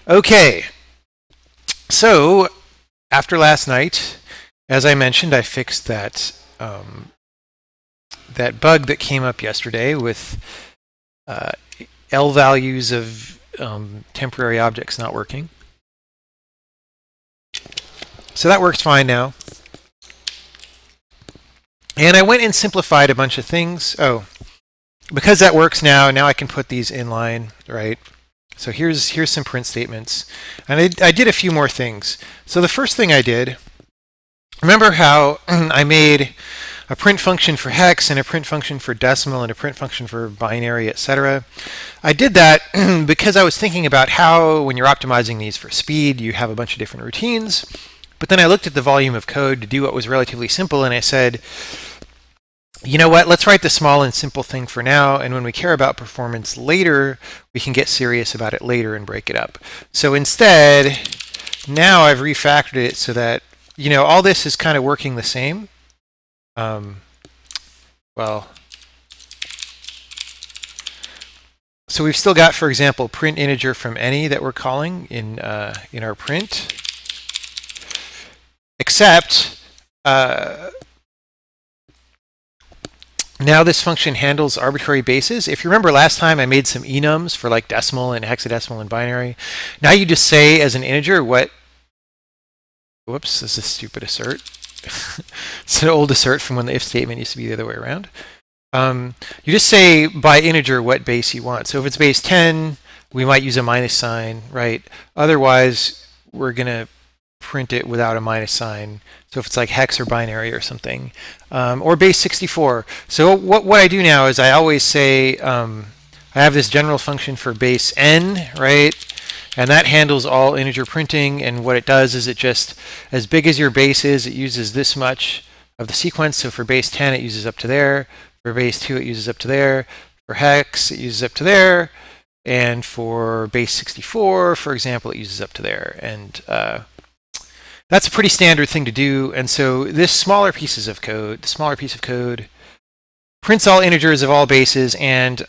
Okay, so after last night, as I mentioned, I fixed that bug that came up yesterday with L values of temporary objects not working. So that works fine now. And I went and simplified a bunch of things. Oh, because that works now I can put these in line, right? So here's some print statements. And I did a few more things. So the first thing I did, remember how I made a print function for hex and a print function for decimal and a print function for binary, etc. I did that because I was thinking about how when you're optimizing these for speed, you have a bunch of different routines. But then I looked at the volume of code to do what was relatively simple, and I said, you know what, let's write the small and simple thing for now, and when we care about performance later, we can get serious about it later and break it up. So instead, now I've refactored it so that, you know, all this is kind of working the same. Well, so we've still got, for example, print integer from any that we're calling in our print, except now this function handles arbitrary bases. If you remember last time, I made some enums for like decimal and hexadecimal and binary. Now you just say as an integer what. Whoops, this is a stupid assert. It's an old assert from when the if statement used to be the other way around. You just say by integer what base you want. So if it's base 10, we might use a minus sign, right? Otherwise, we're going to print it without a minus sign. So if it's like hex or binary or something, or base 64. So what I do now is I always say I have this general function for base n, right? And that handles all integer printing, and what it does is it just, as big as your base is, it uses this much of the sequence. So for base 10, it uses up to there. For base 2, it uses up to there. For hex, it uses up to there. And for base 64, for example, it uses up to there. And that's a pretty standard thing to do. And so this smaller piece of code prints all integers of all bases. And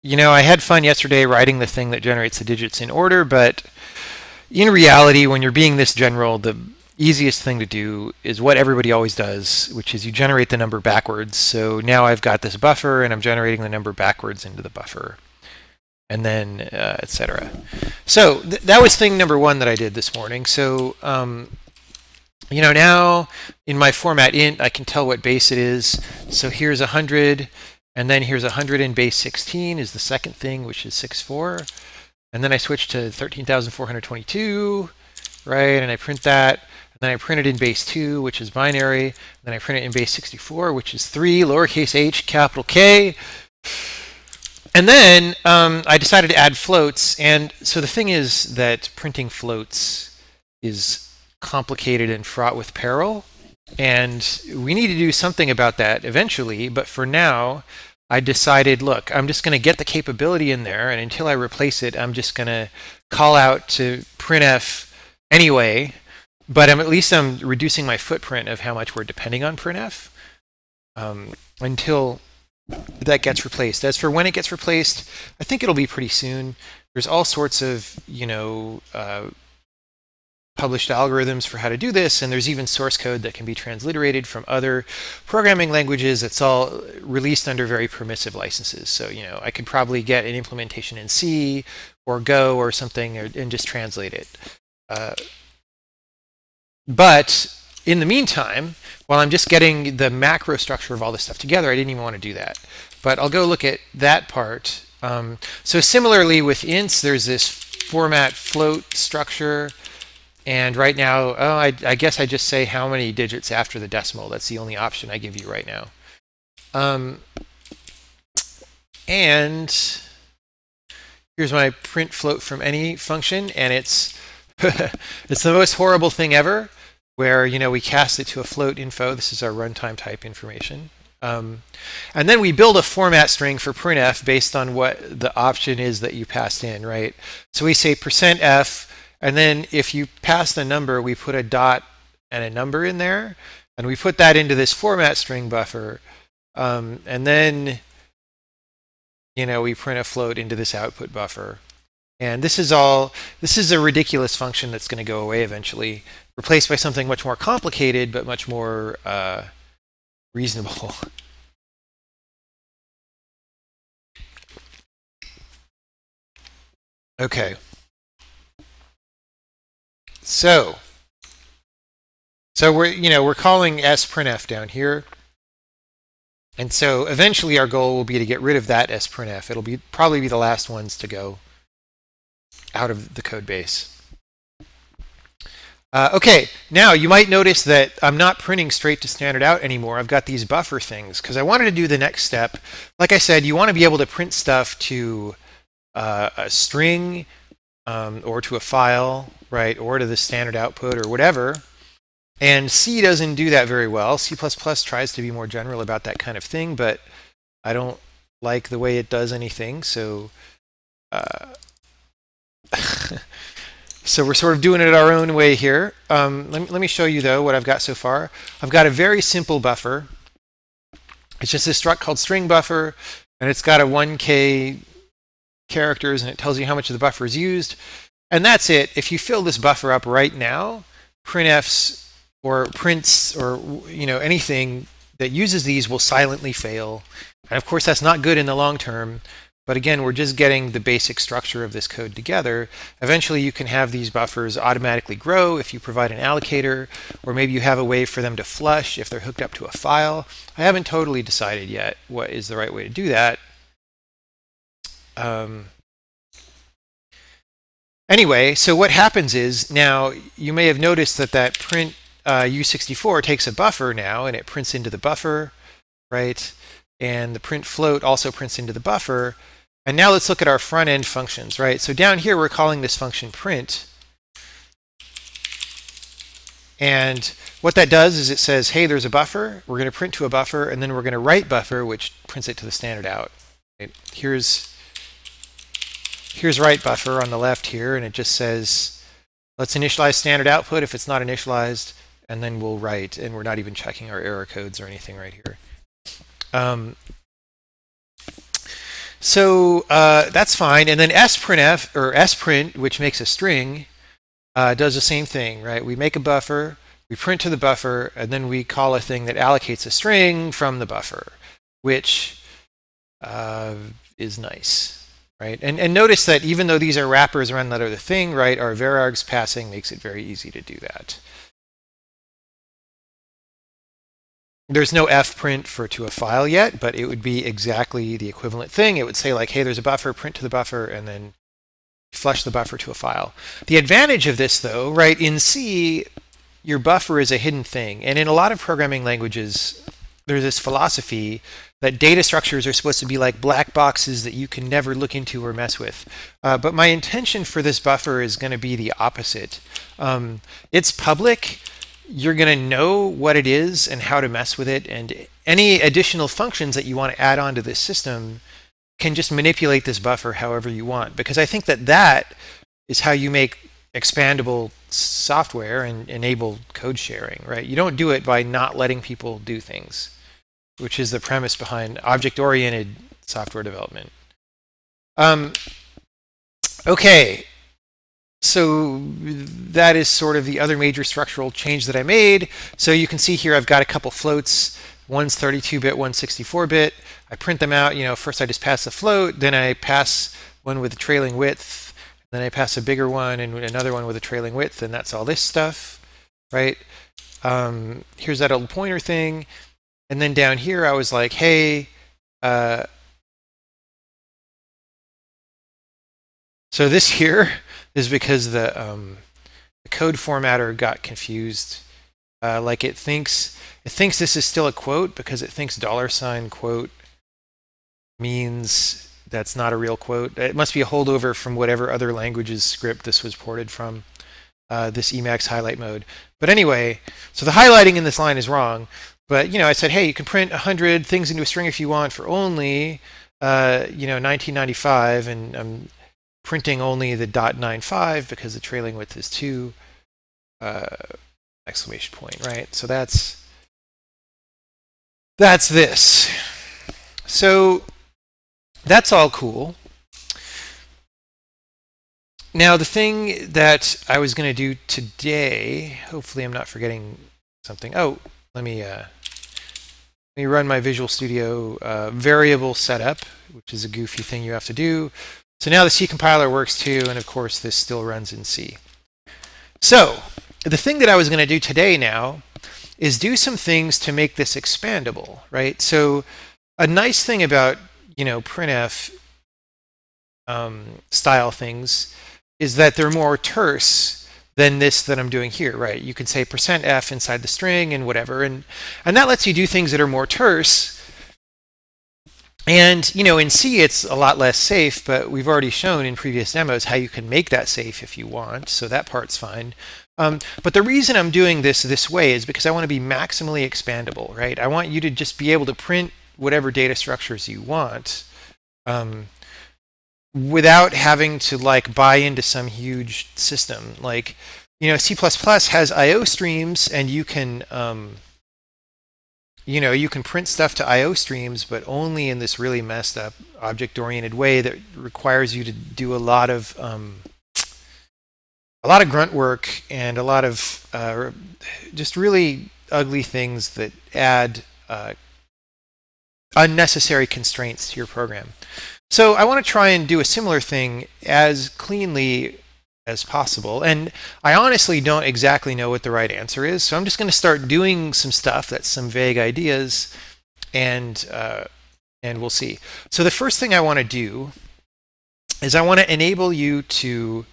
you know, I had fun yesterday writing the thing that generates the digits in order, but in reality, when you're being this general, the easiest thing to do is what everybody always does, which is you generate the number backwards. So now I've got this buffer, and I'm generating the number backwards into the buffer, and then etc. So that was thing number one that I did this morning. So you know, now in my format int, I can tell what base it is. So here's 100. And then here's 100 in base 16 is the second thing, which is 64. And then I switch to 13,422, right? And I print that. And then I print it in base 2, which is binary. And then I print it in base 64, which is 3, lowercase h, capital K. And then I decided to add floats. And so the thing is that printing floats is complicated and fraught with peril. And we need to do something about that eventually, but for now, I decided, look, I'm just going to get the capability in there, and until I replace it, I'm just going to call out to printf anyway, but at least I'm reducing my footprint of how much we're depending on printf until that gets replaced. As for when it gets replaced, I think it'll be pretty soon. There's all sorts of, you know, published algorithms for how to do this, and there's even source code that can be transliterated from other programming languages. It's all released under very permissive licenses. So, you know, I could probably get an implementation in C or Go or something and just translate it. But in the meantime, while I'm just getting the macro structure of all this stuff together, I didn't even want to do that. But I'll go look at that part. So similarly with ints, there's this format float structure. And right now, I guess I just say how many digits after the decimal. That's the only option I give you right now. And here's my print float from any function, and it's it's the most horrible thing ever, where, you know, we cast it to a float info. This is our runtime type information. And then we build a format string for printf based on what the option is that you passed in, right? So we say %f. And then if you pass the number, we put a dot and a number in there. And we put that into this format string buffer. And then, you know, we print a float into this output buffer. And this is a ridiculous function that's going to go away eventually, replaced by something much more complicated, but much more reasonable. Okay. So we're calling sprintf down here. And so eventually our goal will be to get rid of that sprintf. It'll probably be the last ones to go out of the code base. Okay, now you might notice that I'm not printing straight to standard out anymore. I've got these buffer things because I wanted to do the next step. Like I said, you want to be able to print stuff to a string or to a file, right, or to the standard output or whatever. And C doesn't do that very well. C++ tries to be more general about that kind of thing, but I don't like the way it does anything. So so we're sort of doing it our own way here. Let me show you, though, what I've got so far. I've got a very simple buffer. It's just a struct called string buffer, and it's got a 1K characters, and it tells you how much of the buffer is used. And that's it. If you fill this buffer up right now, printfs or prints or anything that uses these will silently fail. And of course, that's not good in the long term. But again, we're just getting the basic structure of this code together. Eventually, you can have these buffers automatically grow if you provide an allocator, or maybe you have a way for them to flush if they're hooked up to a file. I haven't totally decided yet what is the right way to do that. Anyway, so what happens is, now you may have noticed that print U64 takes a buffer now, and it prints into the buffer, right? And the print float also prints into the buffer. And now let's look at our front-end functions, right? So down here, we're calling this function print. And what that does is it says, hey, there's a buffer. We're going to print to a buffer, and then we're going to write buffer, which prints it to the standard out. Right? Here's write buffer on the left here, and it just says, let's initialize standard output if it's not initialized, and then we'll write. And we're not even checking our error codes or anything right here. So that's fine. And then sprintf, or sprint, which makes a string, does the same thing, right? We make a buffer, we print to the buffer, and then we call a thing that allocates a string from the buffer, which is nice, right? And notice that even though these are wrappers around that other thing, right, our varargs passing makes it very easy to do that. There's no fprint to a file yet, but it would be exactly the equivalent thing. It would say like, hey, there's a buffer, print to the buffer, and then flush the buffer to a file. The advantage of this, though, right, in C, your buffer is a hidden thing. And in a lot of programming languages, there's this philosophy that data structures are supposed to be like black boxes that you can never look into or mess with. But my intention for this buffer is going to be the opposite. It's public. You're going to know what it is and how to mess with it, and any additional functions that you want to add on to this system can just manipulate this buffer however you want, because I think that is how you make expandable software and enable code sharing, right? You don't do it by not letting people do things, which is the premise behind object-oriented software development. Okay. So that is sort of the other major structural change that I made. So you can see here I've got a couple floats. One's 32-bit, one's 64-bit. I print them out. First I just pass the float, then I pass one with a trailing width, then I pass a bigger one and another one with a trailing width, and that's all this stuff, right? Here's that old pointer thing. And then down here I was like, hey, so this here is because the code formatter got confused. Like it thinks this is still a quote because it thinks $quote means that's not a real quote. It must be a holdover from whatever other language's script this was ported from, this Emacs highlight mode. But anyway, so the highlighting in this line is wrong. But I said, hey, you can print 100 things into a string if you want for only $19.95, and I'm printing only the .95 because the trailing width is 2, exclamation point, right? So that's this. So that's all cool. Now the thing that I was going to do today, hopefully I'm not forgetting something. Oh, let me run my Visual Studio variable setup, which is a goofy thing you have to do. So now the C compiler works too, and of course this still runs in C. So the thing that I was going to do today now is do some things to make this expandable, right? So a nice thing about, printf style things is that they're more terse than this that I'm doing here, right? You can say %f inside the string and whatever, and that lets you do things that are more terse. And, in C it's a lot less safe, but we've already shown in previous demos how you can make that safe if you want, so that part's fine. But the reason I'm doing this way is because I want to be maximally expandable, right? I want you to just be able to print whatever data structures you want without having to buy into some huge system. Like, C++ has IO streams, and you can you can print stuff to IO streams, but only in this really messed up object-oriented way that requires you to do a lot of grunt work and a lot of just really ugly things that add unnecessary constraints to your program. So I want to try and do a similar thing as cleanly as possible. And I honestly don't exactly know what the right answer is. So I'm just going to start doing some stuff that's some vague ideas, and we'll see. So the first thing I want to do is I want to enable you to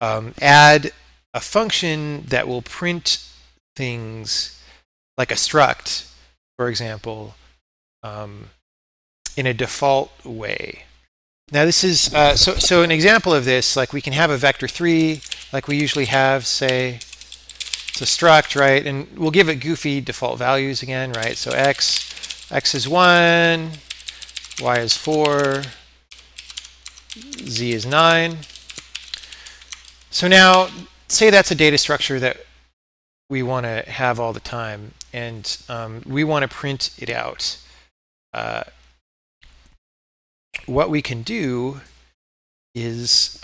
add a function that will print things like a struct, for example, in a default way. Now this is so an example of this, like we can have a vector3 like we usually have, say it's a struct, right? And we'll give it goofy default values again, right? So x is 1, y is 4, z is 9. So now say that's a data structure that we want to have all the time, and we want to print it out. What we can do is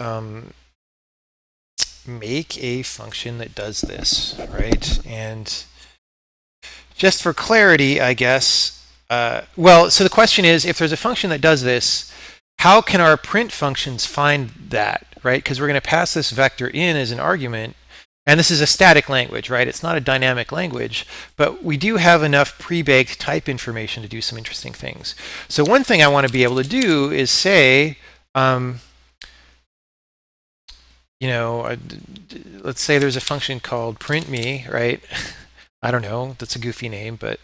make a function that does this, right? And just for clarity, I guess, well, so the question is, if there's a function that does this, how can our print functions find that, right? Because we're going to pass this vector in as an argument, and this is a static language, right? It's not a dynamic language, but we do have enough pre-baked type information to do some interesting things. So one thing I want to be able to do is say, let's say there's a function called printme, right? I don't know, that's a goofy name, but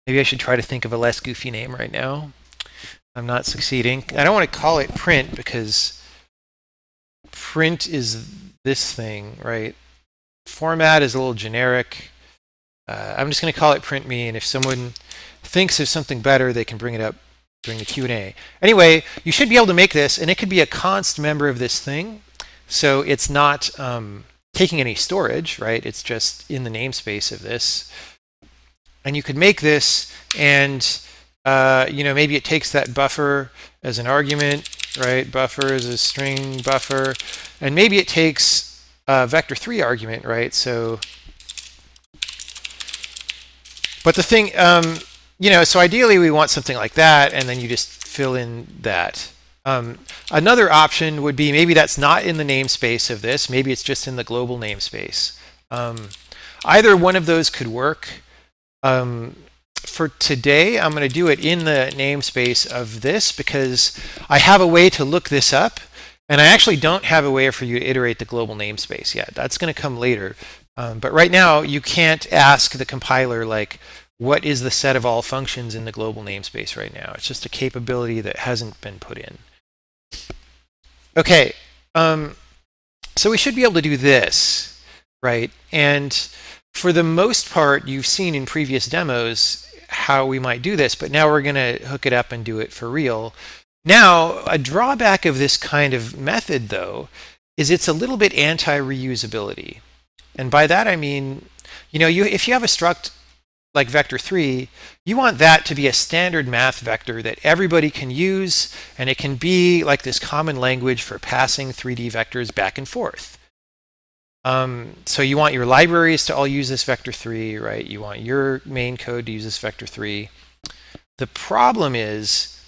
maybe I should try to think of a less goofy name right now. I'm not succeeding. I don't want to call it print because print is this thing, right? Format is a little generic. I'm just going to call it printme, and if someone thinks of something better, they can bring it up during the Q&A. Anyway, you should be able to make this, and it could be a const member of this thing. So it's not taking any storage, right? It's just in the namespace of this. And you could make this, and maybe it takes that buffer as an argument, right? Buffer is a string buffer, and maybe it takes vector3 argument, right? So, but the thing, so ideally we want something like that, and then you just fill in that. Another option would be maybe that's not in the namespace of this. Maybe it's just in the global namespace. Either one of those could work. For today, I'm going to do it in the namespace of this because I have a way to look this up. And I actually don't have a way for you to iterate the global namespace yet. That's going to come later. But right now, you can't ask the compiler, what is the set of all functions in the global namespace right now? It's just a capability that hasn't been put in. Okay, so we should be able to do this, right? And for the most part, you've seen in previous demos how we might do this, but now we're going to hook it up and do it for real. Now, a drawback of this kind of method, though, is it's a little bit anti-reusability. And by that I mean, if you have a struct like vector 3, you want that to be a standard math vector that everybody can use, and it can be like this common language for passing 3D vectors back and forth. So you want your libraries to all use this vector 3, right? You want your main code to use this vector 3. The problem is,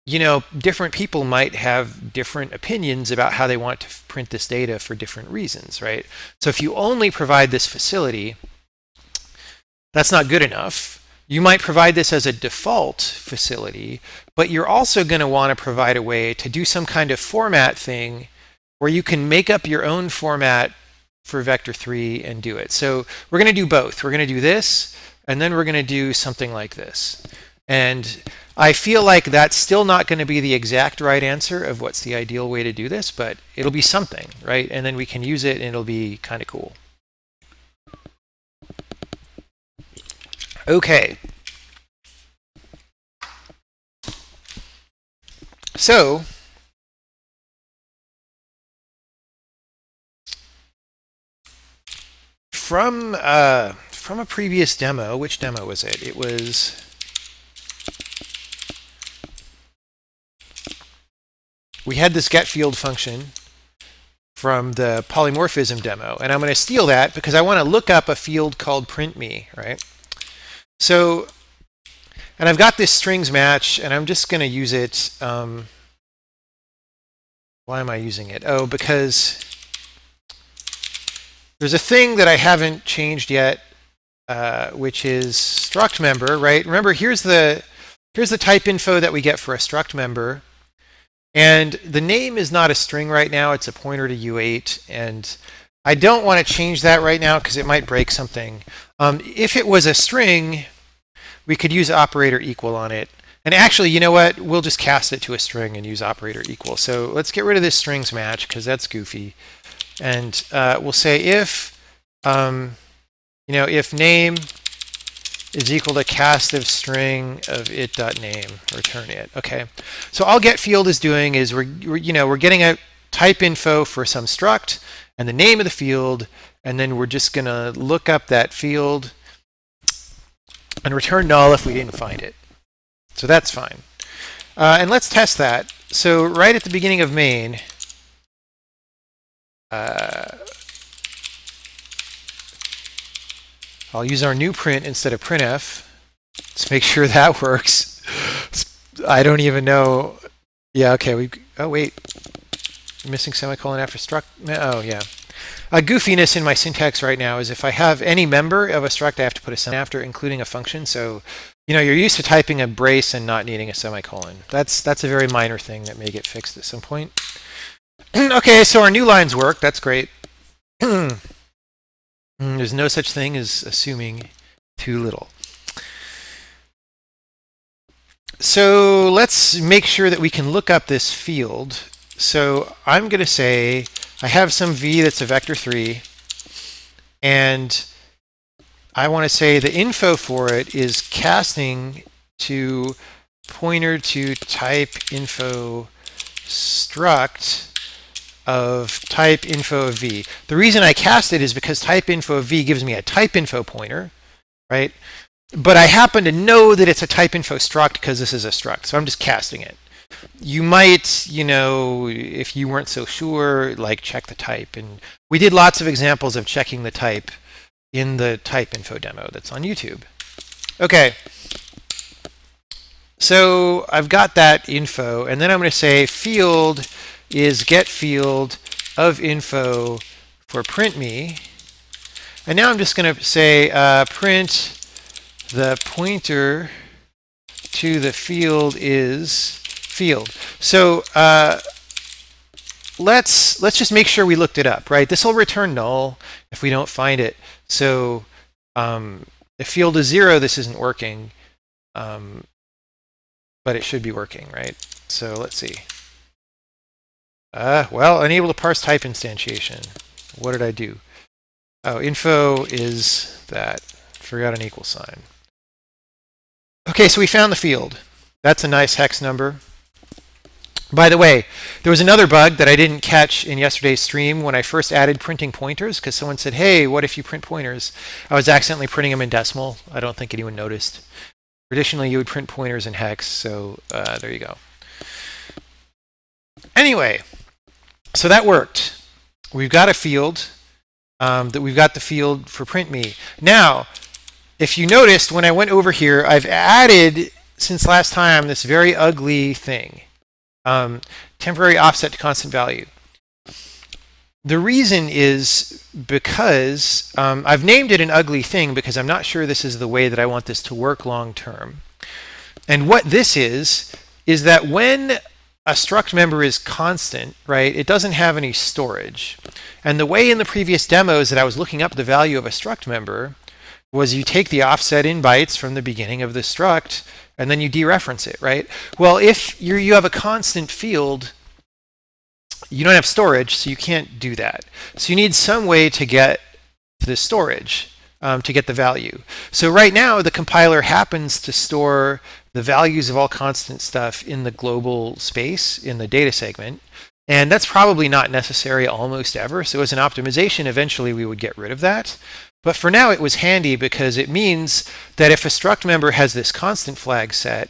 you know, different people might have different opinions about how they want to print this data for different reasons, right? So if you only provide this facility, that's not good enough. You might provide this as a default facility, but you're also going to want to provide a way to do some kind of format thing where you can make up your own format for vector 3 and do it. So we're going to do both. We're going to do this, and then we're going to do something like this. And I feel like that's still not going to be the exact right answer of what's the ideal way to do this, but it'll be something, right? And then we can use it, and it'll be kind of cool. Okay. So from a previous demo, which demo was it? It was we had this getField function from the polymorphism demo, and I'm going to steal that because I want to look up a field called printme, right? So, and I've got this strings match, and I'm just going to use it. Why am I using it? Oh, because there's a thing that I haven't changed yet, which is struct member, right? Remember, here's the type info that we get for a struct member. And the name is not a string right now, it's a pointer to U8, and I don't want to change that right now because it might break something. If it was a string, we could use operator equal on it. And actually, you know what? We'll just cast it to a string and use operator equal. So let's get rid of this strings match because that's goofy. And we'll say if, if name is equal to cast of string of it.name, return it. Okay, so all getField is doing is we're getting a type info for some struct and the name of the field, and then we're just going to look up that field and return null if we didn't find it. So that's fine. And let's test that. So right at the beginning of main, I'll use our new print instead of printf. Let's make sure that works. I don't even know. Yeah, okay. Oh, wait. Missing semicolon after struct. Oh, yeah. A goofiness in my syntax right now is if I have any member of a struct, I have to put a semicolon after, including a function. So, you're used to typing a brace and not needing a semicolon. That's a very minor thing that may get fixed at some point. Okay, so our new lines work. That's great. There's no such thing as assuming too little. So let's make sure that we can look up this field. So I'm going to say I have some v that's a vector 3, and I want to say the info for it is casting to pointer to type info struct of type info of v. The reason I cast it is because type info of v gives me a type info pointer, right? But I happen to know that it's a type info struct because this is a struct, so I'm just casting it. You might, if you weren't so sure, like check the type. And we did lots of examples of checking the type in the type info demo that's on YouTube. Okay. So I've got that info, and then I'm going to say field is getField of info for printme. And now I'm just going to say print the pointer to the field is field. So let's just make sure we looked it up, right? This will return null if we don't find it. So if field is 0, this isn't working, but it should be working, right? So let's see. Well, unable to parse type instantiation. What did I do? Oh, info is that. Forgot an equal sign. Okay, so we found the field. That's a nice hex number. By the way, there was another bug that I didn't catch in yesterday's stream when I first added printing pointers, because someone said, hey, what if you print pointers? I was accidentally printing them in decimal. I don't think anyone noticed. Traditionally, you would print pointers in hex, so there you go. Anyway, so that worked. We've got a field. We've got the field for print me. Now, if you noticed, when I went over here, I've added, since last time, this very ugly thing. Temporary offset to constant value. The reason is because I've named it an ugly thing because I'm not sure this is the way that I want this to work long term. And what this is that when a struct member is constant, right, it doesn't have any storage. And the way in the previous demos that I was looking up the value of a struct member was you take the offset in bytes from the beginning of the struct and then you dereference it, right? Well, if you have a constant field, you don't have storage, so you can't do that. So you need some way to get the storage, to get the value. So right now, the compiler happens to store the values of all constant stuff in the global space, in the data segment. And that's probably not necessary almost ever. So as an optimization, eventually we would get rid of that. But for now, it was handy because it means that if a struct member has this constant flag set,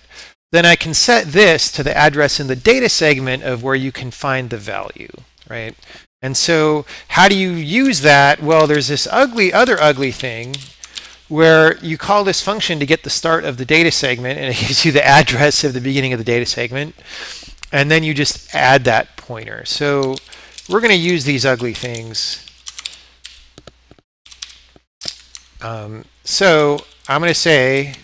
then I can set this to the address in the data segment of where you can find the value, right? And so how do you use that? Well, there's this other ugly thing where you call this function to get the start of the data segment, and it gives you the address of the beginning of the data segment, and then you just add that pointer. So we're going to use these ugly things. So I'm going to say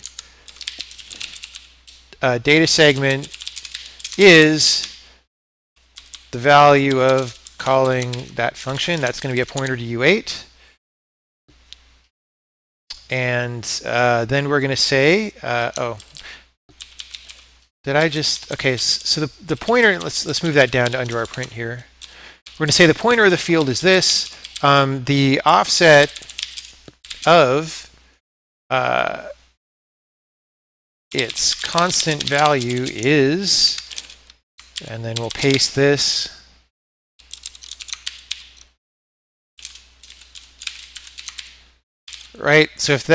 data segment is the value of calling that function. That's going to be a pointer to U8. And then we're going to say, oh, did I just, okay, so the pointer, let's move that down to under our print here. We're going to say the pointer of the field is this. The offset of its constant value is, and then we'll paste this. Right, so if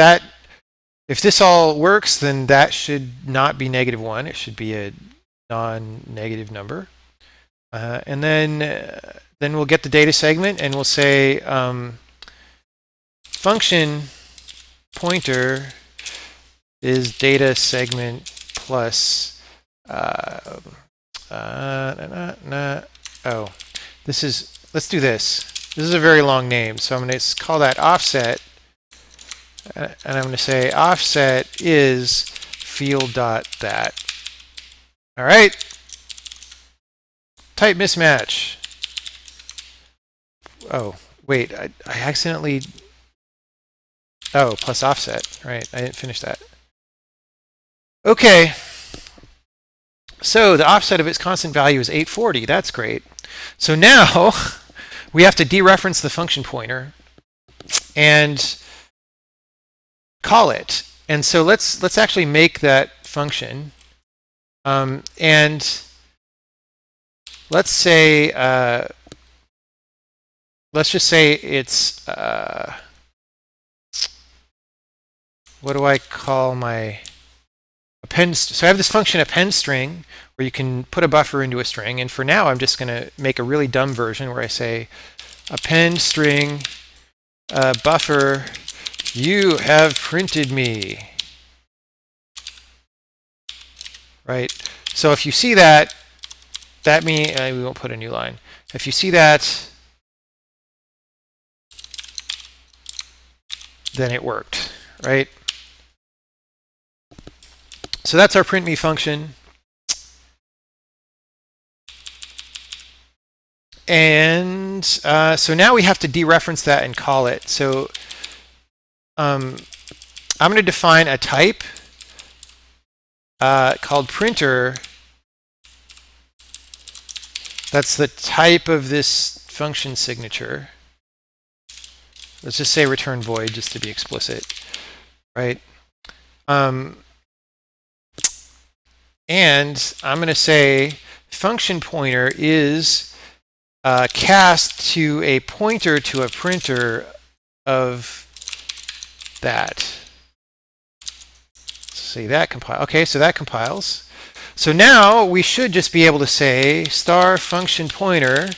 this all works, then that should not be -1. It should be a non-negative number. And then we'll get the data segment and we'll say function pointer is data segment plus oh, this is, let's do this. This is a very long name, so I'm going to call that offset, and I'm going to say offset is field.that. All right. Type mismatch. Oh, wait, I accidentally, oh, plus offset, right, I didn't finish that. Okay, so the offset of its constant value is 840, that's great. So now we have to dereference the function pointer and call it. And so let's actually make that function. And let's say, let's just say it's, what do I call my append? So I have this function append string where you can put a buffer into a string. And for now, I'm just going to make a really dumb version where I say append string buffer, you have printed me. Right? So if you see that, that means, we won't put a new line. If you see that, then it worked, right? So that's our print me function. And so now we have to dereference that and call it. So I'm going to define a type called printer. That's the type of this function signature. Let's just say return void just to be explicit, right? And I'm going to say function pointer is cast to a pointer to a printer of that. See, that compile. Okay, so that compiles. So now we should just be able to say star function pointer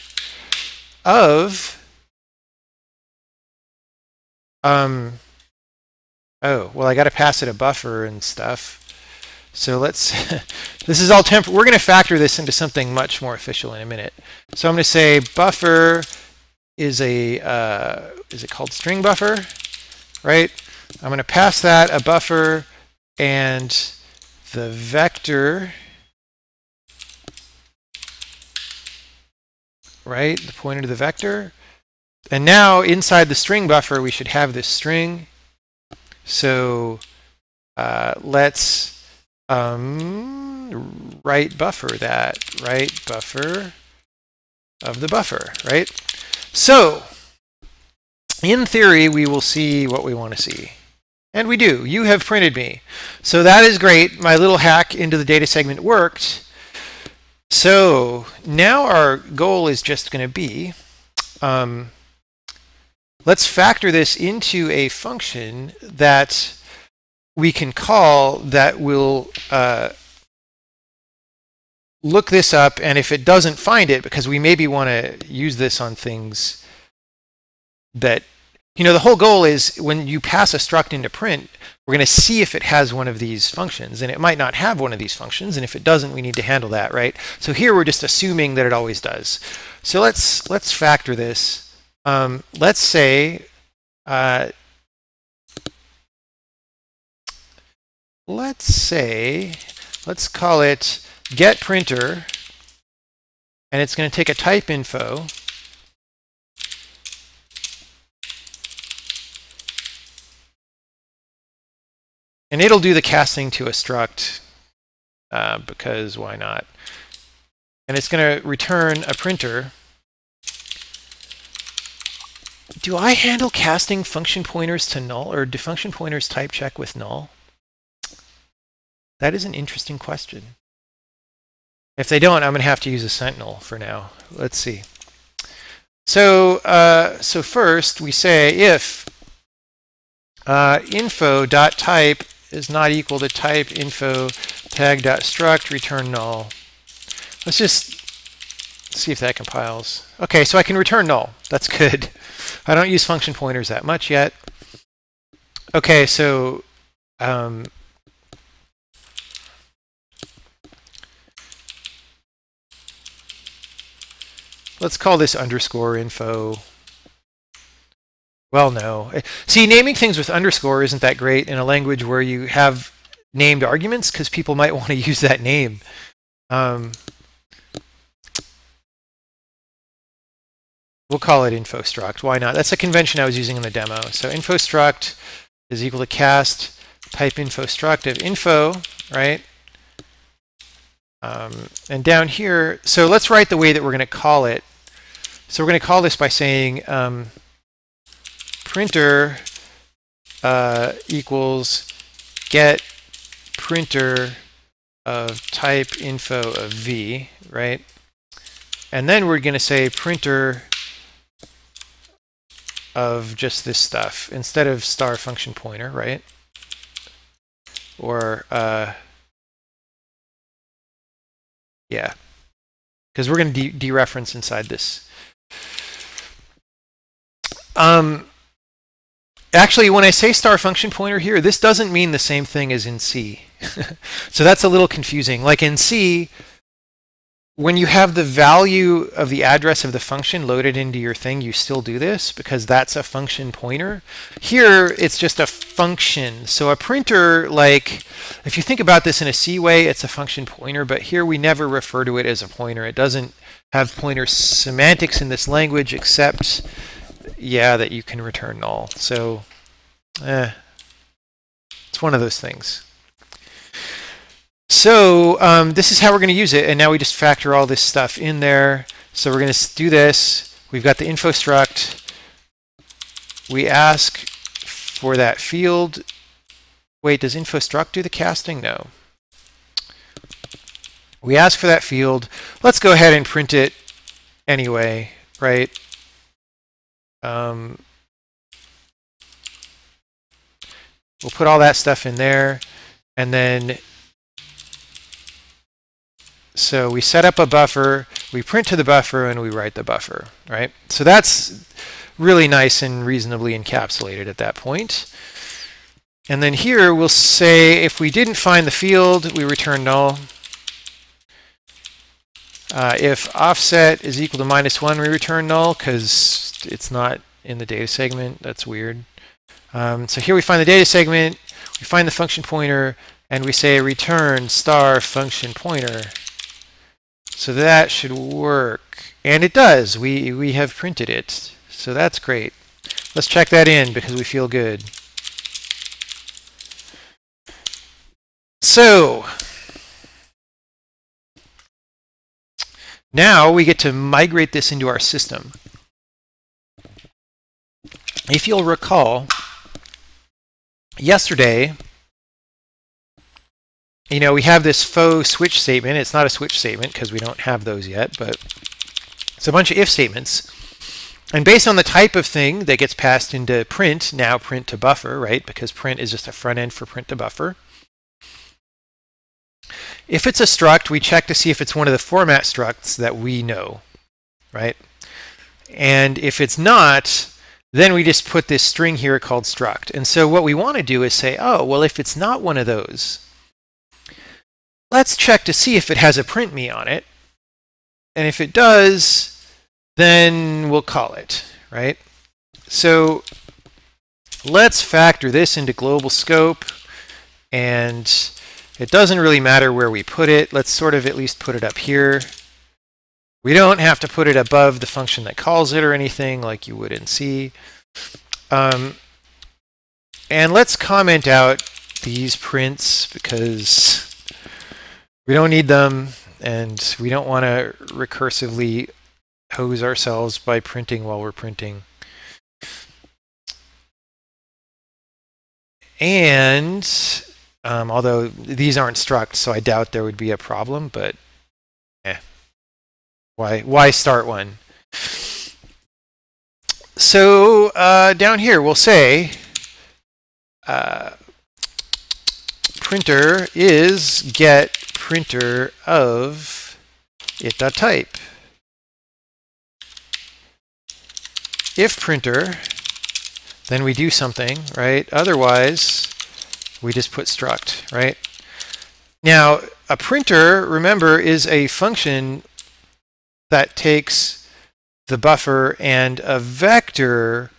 of oh, well, I got to pass it a buffer and stuff. So let's this is all temporary. We're going to factor this into something much more official in a minute. So I'm going to say buffer is a is it called string buffer, right? I'm going to pass that a buffer and the vector, right? The pointer to the vector. And now inside the string buffer, we should have this string. So let's write buffer that, right? Buffer of the buffer, right? So in theory, we will see what we want to see. And we do. You have printed me. So that is great. My little hack into the data segment worked. So now our goal is just going to be, let's factor this into a function that we can call that will look this up, and if it doesn't find it, because we maybe want to use this on things that, you know, the whole goal is when you pass a struct into print, we're going to see if it has one of these functions, and it might not have one of these functions, and if it doesn't, we need to handle that, right? So here we're just assuming that it always does. So let's factor this. Let's say let's call it get printer, and it's going to take a type info, and it'll do the casting to a struct because why not? And it's going to return a printer. Do I handle casting function pointers to null, or do function pointers type check with null? That is an interesting question. If they don't, I'm going to have to use a sentinel for now. Let's see. So, so first we say if info.type is not equal to type info tag.struct return null. Let's just see if that compiles. Okay, so I can return null. That's good. I don't use function pointers that much yet. Okay, so let's call this underscore info. Well, no. See, naming things with underscore isn't that great in a language where you have named arguments, because people might want to use that name. We'll call it info struct. Why not? That's a convention I was using in the demo. So info struct is equal to cast type info struct of info, right? And down here, so let's write the way that we're going to call it. So we're going to call this by saying printer equals get printer of type info of v, right? And then we're going to say printer of just this stuff instead of star function pointer, right? Or yeah, because we're going to dereference inside this. Actually, when I say star function pointer here, this doesn't mean the same thing as in C. So that's a little confusing. Like in C, when you have the value of the address of the function loaded into your thing, you still do this because that's a function pointer. Here, it's just a function. So a printer, like, if you think about this in a C way, it's a function pointer, but here we never refer to it as a pointer. It doesn't have pointer semantics in this language except, yeah, that you can return null. So, it's one of those things. So this is how we're going to use it, and now we just factor all this stuff in there. So we're going to do this. We've got the info struct. We ask for that field. Wait, does info struct do the casting? No. We ask for that field. Let's go ahead and print it anyway, right? We'll put all that stuff in there, and then so we set up a buffer, we print to the buffer, and we write the buffer, right? So that's really nice and reasonably encapsulated at that point. And then here we'll say if we didn't find the field, we return null. If offset is equal to -1, we return null because it's not in the data segment. That's weird. So here we find the data segment, we find the function pointer, and we say return star function pointer. So that should work. And it does. We have printed it. So that's great. Let's check that in because we feel good. So now we get to migrate this into our system. If you'll recall, yesterday, we have this faux switch statement. It's not a switch statement because we don't have those yet, but it's a bunch of if statements. And based on the type of thing that gets passed into print, now print to buffer, right? Because print is just a front end for print to buffer. If it's a struct, we check to see if it's one of the format structs that we know, right? And if it's not, then we just put this string here called struct. And so what we want to do is say, oh, well, if it's not one of those, let's check to see if it has a print me on it. And if it does, then we'll call it, right? So let's factor this into global scope. And it doesn't really matter where we put it. Let's sort of at least put it up here. We don't have to put it above the function that calls it or anything like you would in C. And let's comment out these prints because we don't need them and we don't want to recursively hose ourselves by printing while we're printing. And although these aren't struct, so I doubt there would be a problem, but why start one? So down here we'll say printer is get printer of it.type. If printer, then we do something, right? Otherwise, we just put struct, right? Now, a printer, remember, is a function that takes the buffer, and a vector,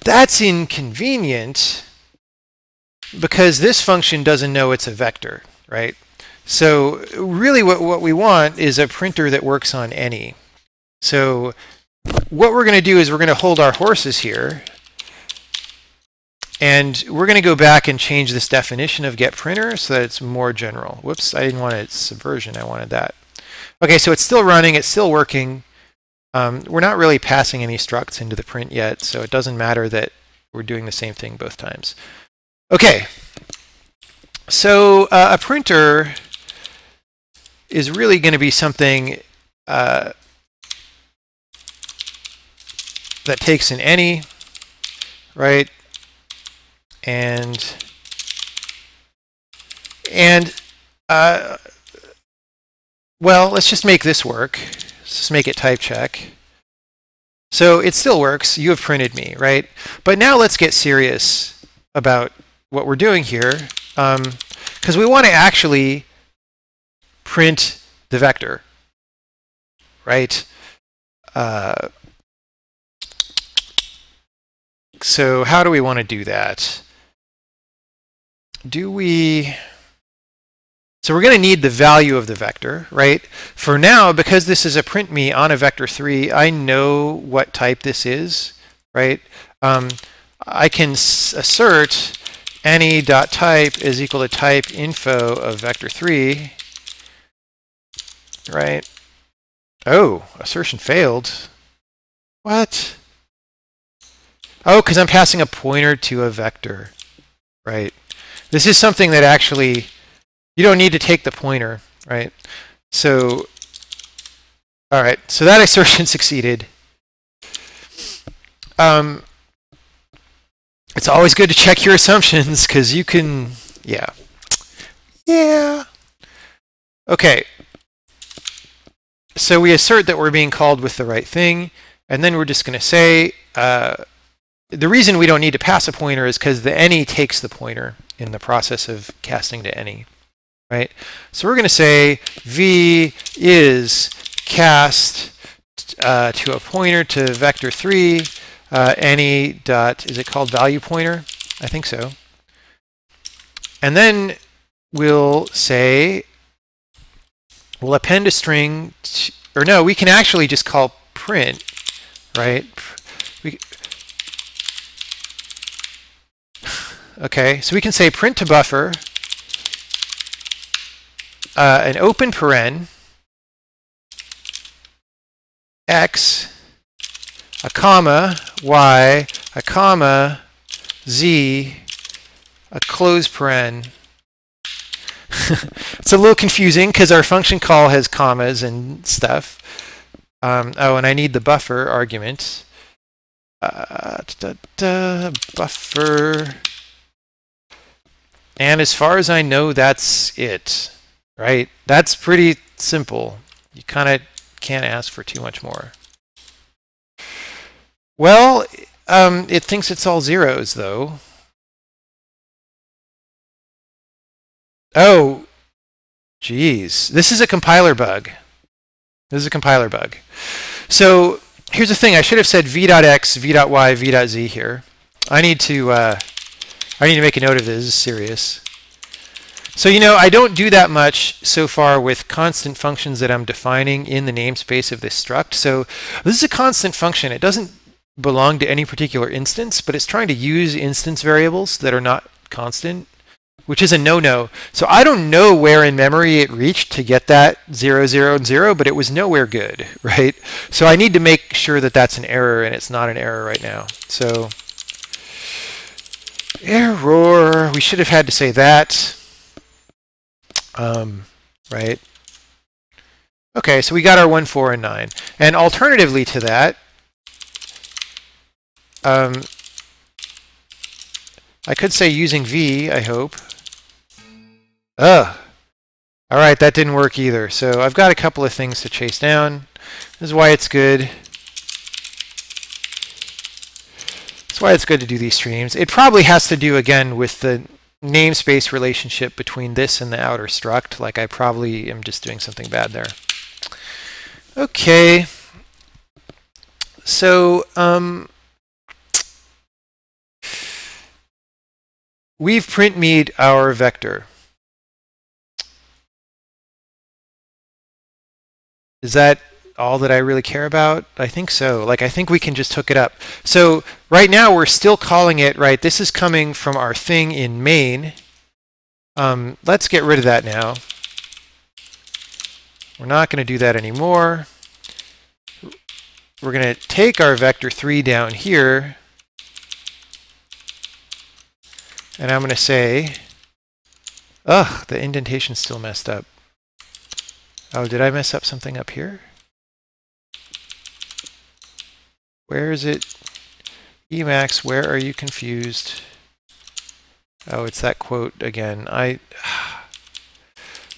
that's inconvenient because this function doesn't know it's a vector, right? So really what we want is a printer that works on any. So what we're going to do is we're going to hold our horses here, and we're going to go back and change this definition of get printer so that it's more general. Whoops, I didn't want it subversion, I wanted that. Okay, so it's still running, it's still working. We're not really passing any structs into the print yet, so it doesn't matter that we're doing the same thing both times. Okay, so a printer is really going to be something that takes an any, right? And well, let's just make this work. Let's just make it type check. So it still works. You have printed me, right? But now let's get serious about what we're doing here, because we want to actually print the vector, right? So how do we want to do that? So we're going to need the value of the vector, right? For now, because this is a print me on a vector 3, I know what type this is, right? I can assert any.type is equal to type info of vector 3, right? Oh, assertion failed. What? Oh, because I'm passing a pointer to a vector, right? This is something that actually, you don't need to take the pointer, right? So, all right, so that assertion succeeded. It's always good to check your assumptions because you can, yeah. Okay. So we assert that we're being called with the right thing, and then we're just going to say, the reason we don't need to pass a pointer is because the any takes the pointer in the process of casting to any, right? So we're going to say v is cast to a pointer to vector 3, any dot, is it called value pointer? I think so. And then we'll say, we'll append a string, or no, we can actually just call print, right? Okay, so we can say print to buffer, an open paren, x, a comma, y, a comma, z, a close paren. It's a little confusing because our function call has commas and stuff. Oh, and I need the buffer argument. Buffer. And as far as I know, that's it, right? That's pretty simple. You kind of can't ask for too much more. Well, it thinks it's all zeros, though. Oh, geez. This is a compiler bug. This is a compiler bug. So here's the thing. I should have said v.x, v.y, v.z here. I need to make a note of this. This is serious. So, you know, I don't do that much so far with constant functions that I'm defining in the namespace of this struct. So this is a constant function. It doesn't belong to any particular instance, but it's trying to use instance variables that are not constant, which is a no-no. So I don't know where in memory it reached to get that 0, 0, and 0, but it was nowhere good, right? So I need to make sure that that's an error, and it's not an error right now. So error, we should have had to say that, right? Okay, so we got our 1, 4, and 9. And alternatively to that, I could say using v, I hope. Ugh. All right, that didn't work either. So I've got a couple of things to chase down. This is why it's good. That's why it's good to do these streams. It probably has to do, again, with the namespace relationship between this and the outer struct. Like I probably am just doing something bad there. Okay. So, we've print me'd our vector. Is that all that I really care about? I think so. Like, I think we can just hook it up. So right now we're still calling it, right? This is coming from our thing in main. Let's get rid of that now. We're not going to do that anymore. We're going to take our vector 3 down here. And I'm going to say, ugh, the indentation's still messed up. Oh, did I mess up something up here? Where is it? Emacs, where are you confused? Oh, it's that quote again. I'm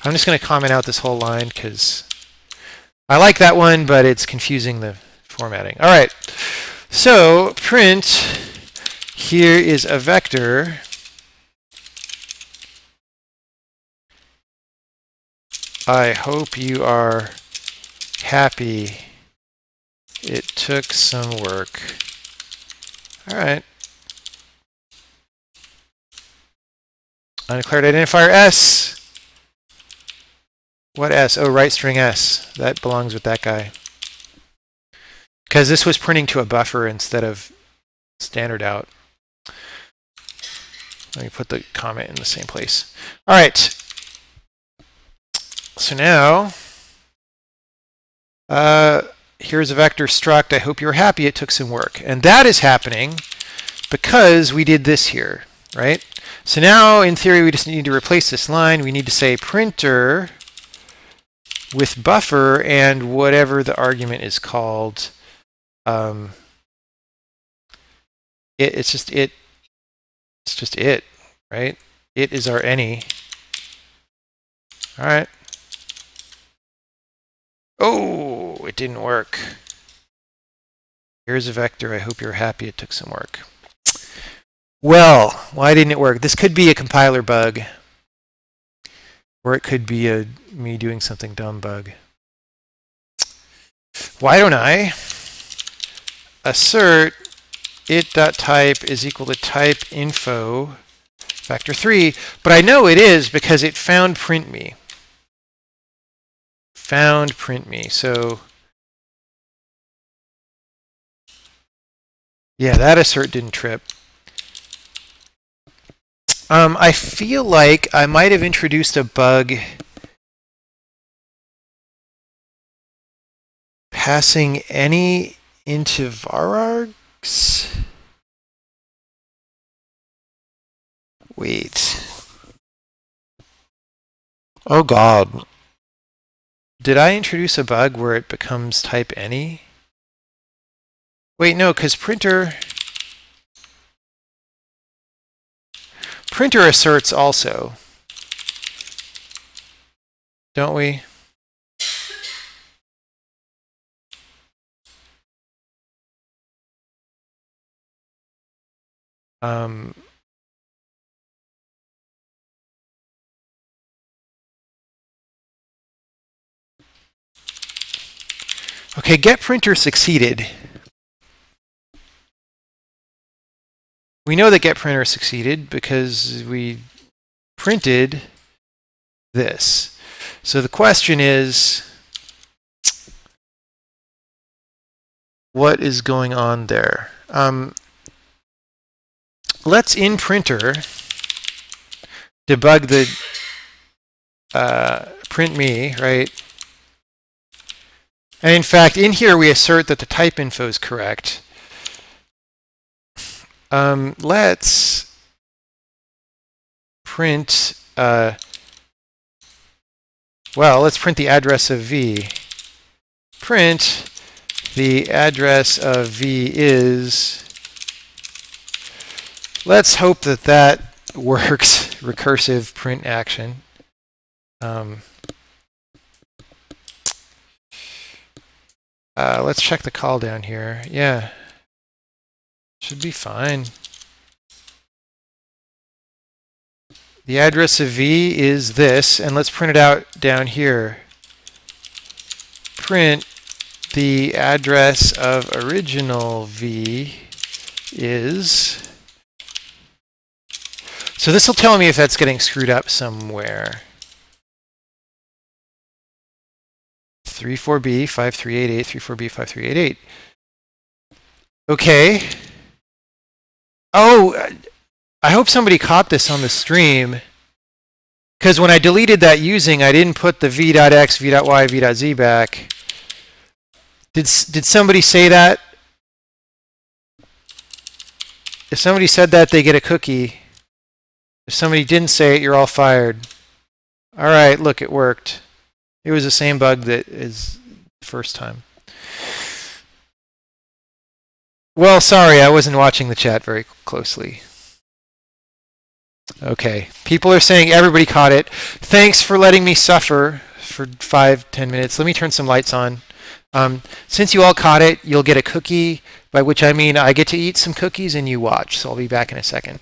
just going to comment out this whole line because I like that one, but it's confusing the formatting. All right. So print, here is a vector. I hope you are happy. It took some work. All right. Undeclared identifier S. What S? Oh, right string S. That belongs with that guy. Because this was printing to a buffer instead of standard out. Let me put the comment in the same place. All right. So now, here's a vector struct. I hope you're happy it took some work. And that is happening because we did this here, right? So now, in theory, we just need to replace this line. We need to say printer with buffer and whatever the argument is called. It's just it, right? It is our any. All right. Oh, it didn't work. Here's a vector. I hope you're happy it took some work. Well, why didn't it work? This could be a compiler bug. Or it could be a me doing something dumb bug. Why don't I assert it.type is equal to type info factor 3, but I know it is because it found print me. Found print me. So yeah, that assert didn't trip. I feel like I might have introduced a bug passing any into varargs. Wait. Oh God. Did I introduce a bug where it becomes type any? Wait, no, because printer asserts also. Don't we? Okay, get printer succeeded. We know that get printer succeeded because we printed this. So the question is, what is going on there? Let's in printer debug the print me, right? And in fact, in here we assert that the type info is correct. Let's print, well, let's print the address of v. Print the address of v is, let's hope that that works, recursive print action. Let's check the call down here. Yeah. Should be fine. The address of v is this, and let's print it out down here. Print the address of original v is... So this will tell me if that's getting screwed up somewhere. 34b 5388, 34b 5388. Okay. Oh, I hope somebody caught this on the stream. Because when I deleted that using, I didn't put the v.x, v.y, v.z back. Did somebody say that? If somebody said that, they get a cookie. If somebody didn't say it, you're all fired. All right, look, it worked. It was the same bug that is the first time. Well, sorry, I wasn't watching the chat very closely. Okay, people are saying everybody caught it. Thanks for letting me suffer for 5-10 minutes. Let me turn some lights on. Since you all caught it, you'll get a cookie, by which I mean I get to eat some cookies and you watch. So I'll be back in a second.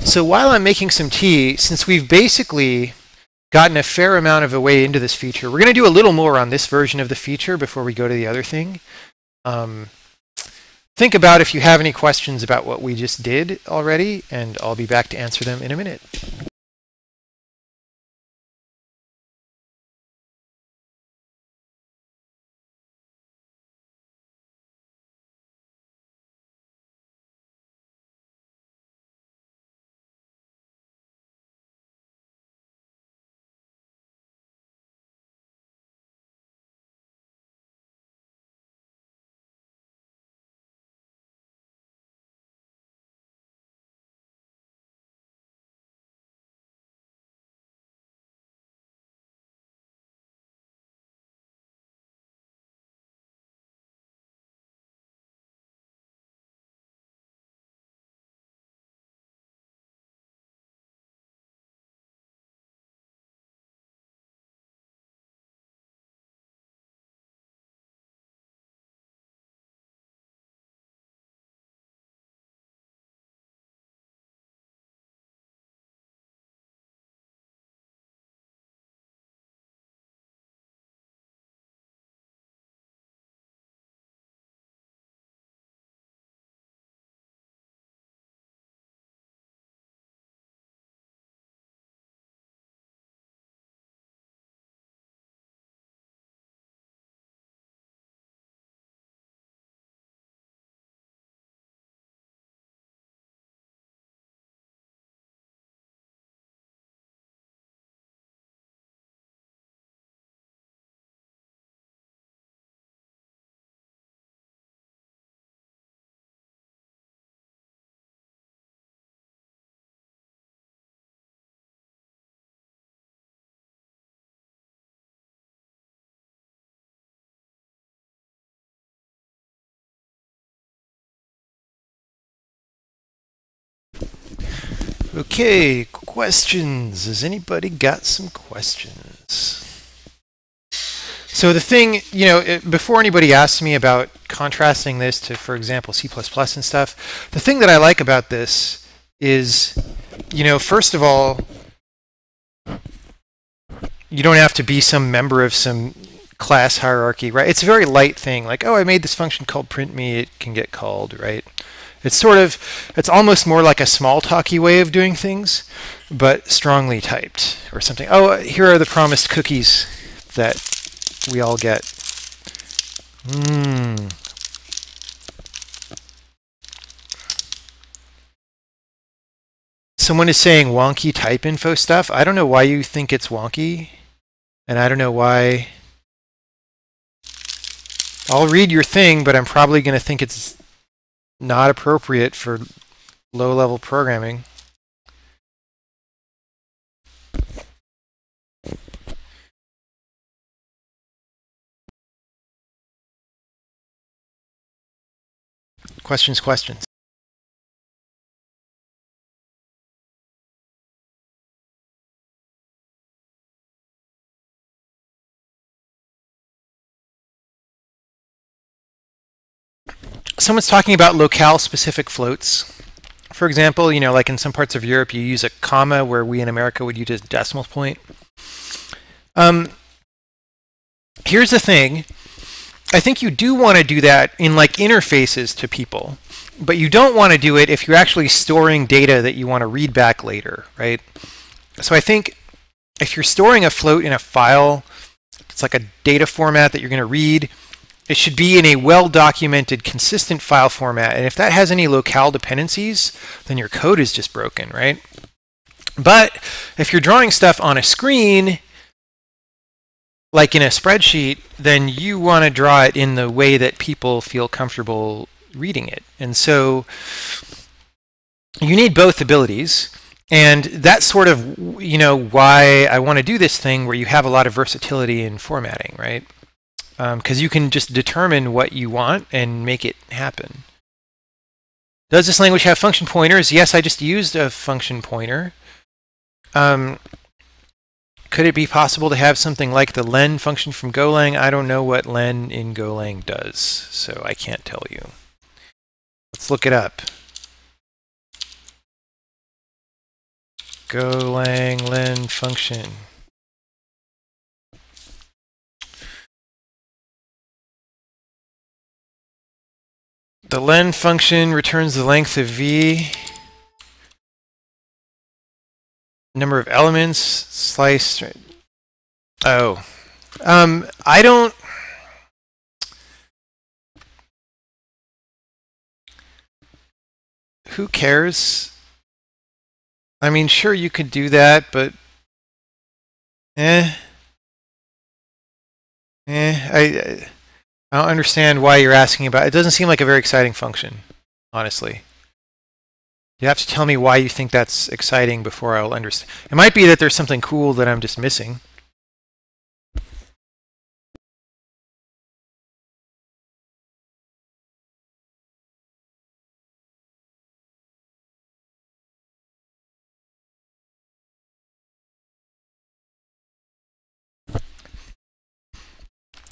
So while I'm making some tea, since we've basically gotten a fair amount of a way into this feature, we're going to do a little more on this version of the feature before we go to the other thing. Think about if you have any questions about what we just did already, and I'll be back to answer them in a minute. Okay, questions. Has anybody got some questions? So the thing, before anybody asks me about contrasting this to, for example, C++ and stuff, the thing that I like about this is, first of all, you don't have to be some member of some class hierarchy, right? It's a very light thing, like, oh, I made this function called printme, it can get called, right? It's almost more like a small talky way of doing things, but strongly typed or something. Oh, here are the promised cookies that we all get. Someone is saying wonky type info stuff. I don't know why you think it's wonky, and I don't know why. I'll read your thing, but I'm probably going to think it's not appropriate for low-level programming. Questions. Someone's talking about locale-specific floats. For example, like in some parts of Europe, you use a comma where we in America would use a decimal point. Here's the thing. I think you do want to do that in like interfaces to people, but you don't want to do it if you're actually storing data that you want to read back later, right? So I think if you're storing a float in a file, it's like a data format that you're going to read, it should be in a well-documented, consistent file format. And if that has any locale dependencies, then your code is just broken, right? But if you're drawing stuff on a screen, like in a spreadsheet, then you want to draw it in the way that people feel comfortable reading it. And so you need both abilities. And that's sort of, why I want to do this thing where you have a lot of versatility in formatting, right? Because you can just determine what you want and make it happen. Does this language have function pointers? Yes, I just used a function pointer. Could it be possible to have something like the len function from Golang? I don't know what len in Golang does, so I can't tell you. Let's look it up. Golang len function. The len function returns the length of v, number of elements, slice. Oh, I don't. Who cares? I mean, sure, you could do that, but I don't understand why you're asking about it. It doesn't seem like a very exciting function, honestly. You have to tell me why you think that's exciting before I'll understand. It might be that there's something cool that I'm just missing.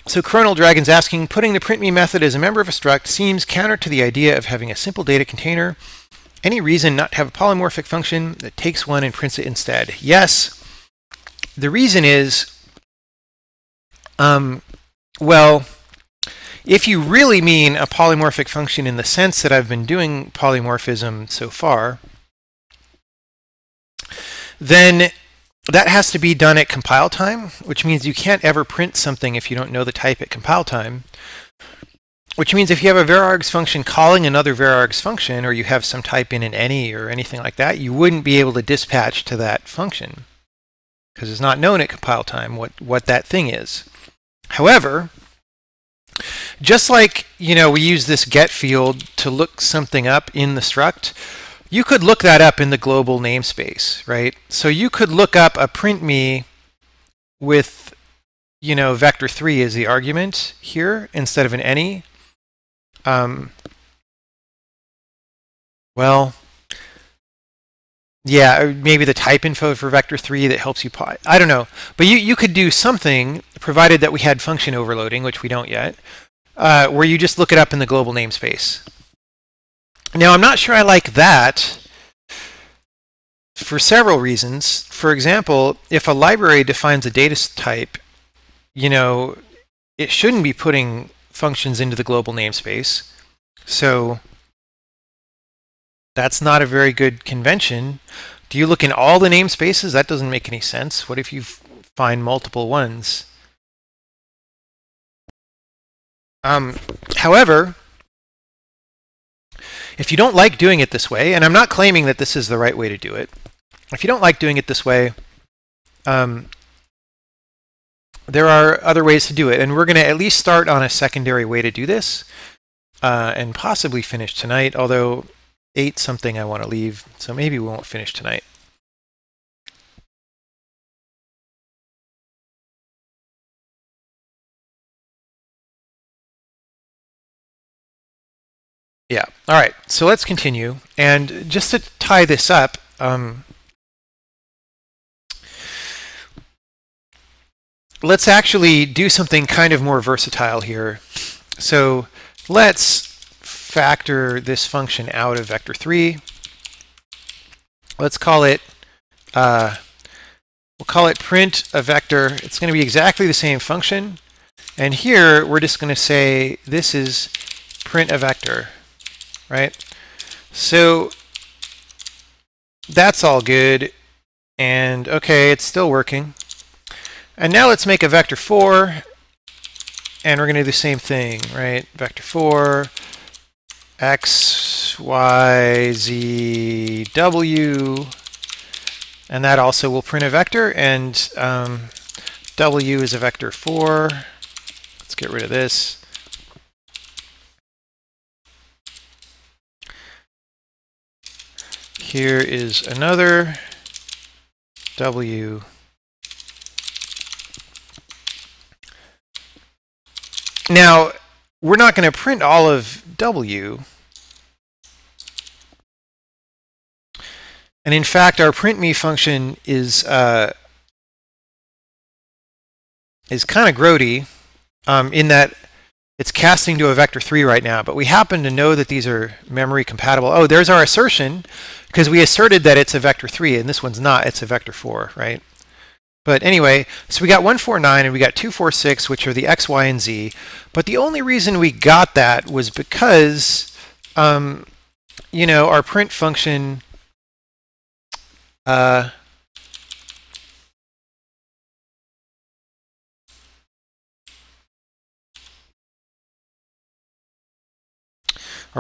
So Chronal Dragon's asking, putting the printme method as a member of a struct seems counter to the idea of having a simple data container. Any reason not to have a polymorphic function that takes one and prints it instead? Yes. The reason is, well, if you really mean a polymorphic function in the sense that I've been doing polymorphism so far, then that has to be done at compile time, which means you can't ever print something if you don't know the type at compile time. Which means if you have a varargs function calling another varargs function, or you have some type in an any or anything like that, you wouldn't be able to dispatch to that function because it's not known at compile time what that thing is. However, just like we use this get field to look something up in the struct, you could look that up in the global namespace, right? So you could look up a printme with vector3 as the argument here instead of an any. Well, Yeah, or maybe the type info for vector3 that helps you. I don't know, but you could do something provided that we had function overloading, which we don't yet, where you just look it up in the global namespace. Now, I'm not sure I like that for several reasons. For example, if a library defines a data type, it shouldn't be putting functions into the global namespace. So that's not a very good convention. Do you look in all the namespaces? That doesn't make any sense. What if you find multiple ones? However, if you don't like doing it this way, and I'm not claiming that this is the right way to do it, if you don't like doing it this way, there are other ways to do it, and we're going to at least start on a secondary way to do this, and possibly finish tonight, although 8 something I want to leave, so maybe we won't finish tonight. Yeah, all right, so let's continue. And just to tie this up, let's actually do something kind of more versatile here. So let's factor this function out of vector3. Let's call it, we'll call it print a vector. It's going to be exactly the same function. And here, we're just going to say this is print a vector, right? So that's all good. And okay, it's still working. And now let's make a vector4, and we're going to do the same thing, right? Vector4, x, y, z, w, and that also will print a vector, and w is a vector4. Let's get rid of this. Here is another w. Now, we're not going to print all of w. And in fact, our printme function is kind of grody in that it's casting to a vector3 right now, but we happen to know that these are memory compatible. Oh, there's our assertion, because we asserted that it's a vector3, and this one's not, it's a vector4, right? But anyway, so we got 149 and we got 246, which are the x, y, and z. But the only reason we got that was because, our print function our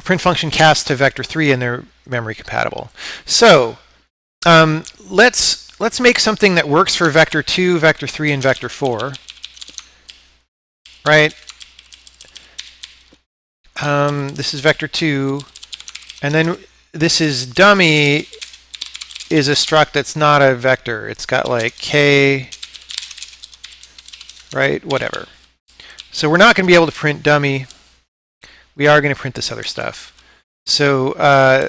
print function casts to vector3 and they're memory compatible. So let's make something that works for vector2, vector3, and vector4, right? This is vector2, and then this is dummy is a struct that's not a vector. It's got like k, right? Whatever. So we're not going to be able to print dummy. We are going to print this other stuff. So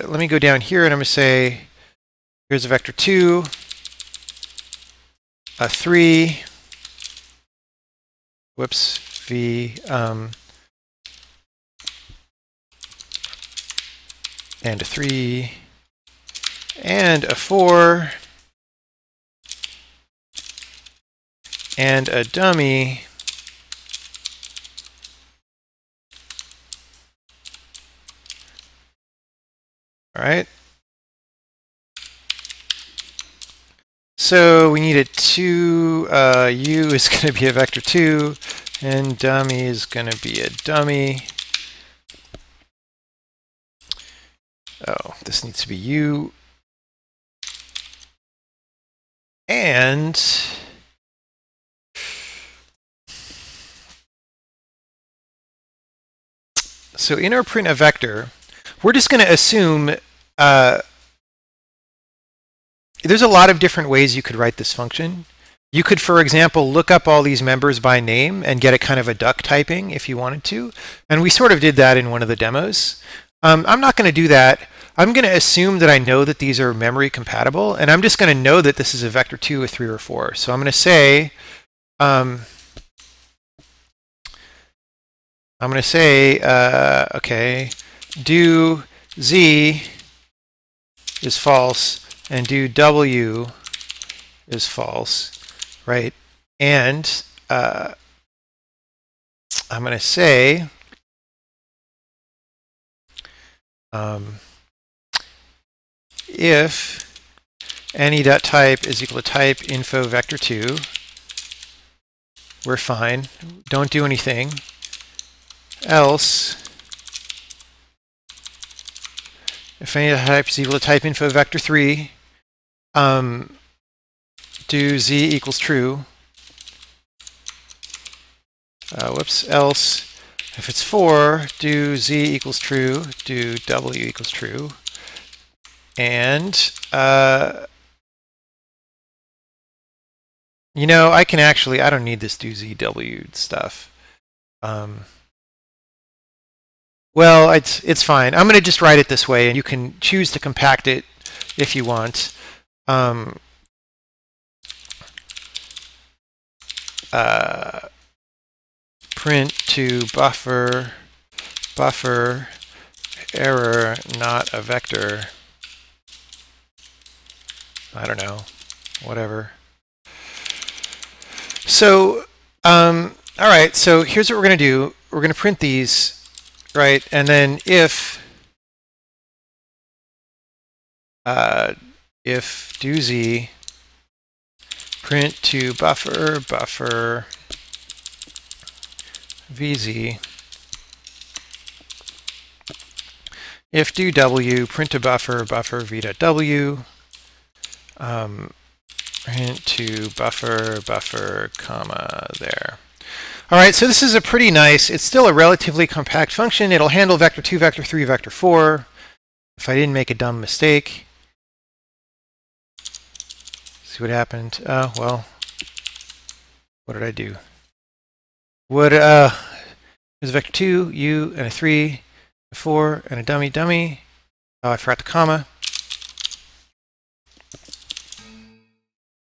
let me go down here and I'm going to say, here's a vector2, a 3, whoops, v, and a 3, and a 4, and a dummy, all right. So we need a 2, u is going to be a vector2, and dummy is going to be a dummy. Oh, this needs to be u. And so in our print a vector, we're just going to assume there's a lot of different ways you could write this function. You could, for example, look up all these members by name and get a kind of a duck typing if you wanted to. And we sort of did that in one of the demos. I'm not going to do that. I'm going to assume that I know that these are memory compatible, and I'm just going to know that this is a vector 2, a 3, or 4. So I'm going to say, okay, do z is false and do w is false, right? And I'm going to say if any.type is equal to type info vector 2, we're fine. Don't do anything. Else, if any.type is equal to type info vector 3, do z equals true. Else, if it's 4, do z equals true, do w equals true. And, you know, I can actually, I don't need this do z w stuff. Well, it's fine. I'm going to just write it this way, and you can choose to compact it if you want. Print to buffer error not a vector. I don't know, whatever. So, all right, so here's what we're going to do. We're going to print these, right? And then if do z print to buffer vz, if do w print to buffer v.w, print to buffer comma there. All right, so this is a pretty nice, it's still a relatively compact function. It'll handle vector 2, vector 3, vector 4, if I didn't make a dumb mistake. See what happened. Well, what did I do? What, there's a vector 2, u, and a 3, a 4, and a dummy. Oh, I forgot the comma.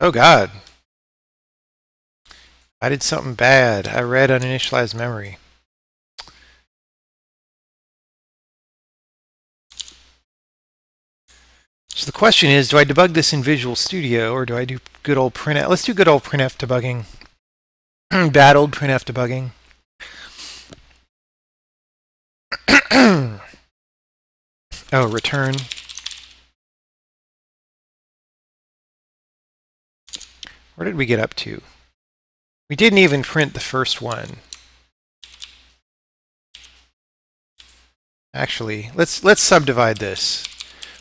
Oh, God. I did something bad. I read uninitialized memory. So the question is, do I debug this in Visual Studio, or do I do good old Printf? Let's do good old Printf debugging. Bad old Printf debugging. Oh, return. Where did we get up to? We didn't even print the first one. Actually, let's subdivide this.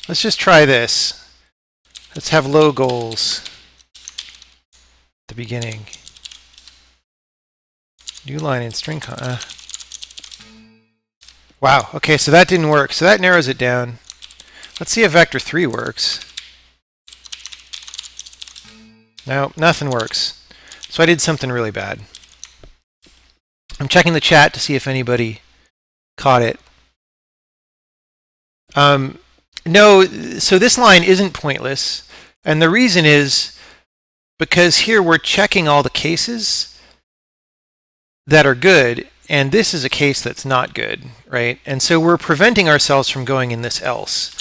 Let's just try this. Let's have low goals at the beginning. New line in string wow, okay, so that didn't work. So that narrows it down. Let's see if vector 3 works. No, nothing works. So I did something really bad. I'm checking the chat to see if anybody caught it. No, so this line isn't pointless. And the reason is because here we're checking all the cases that are good, and this is a case that's not good, right? And so we're preventing ourselves from going in this else.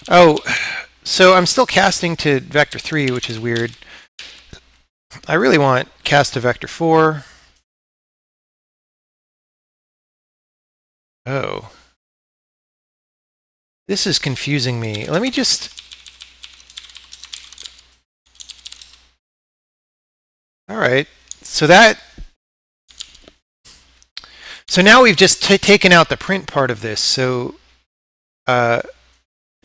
Oh, so I'm still casting to vector 3, which is weird. I really want cast to vector 4. Oh. This is confusing me. Let me just... All right. So now we've just taken out the print part of this. So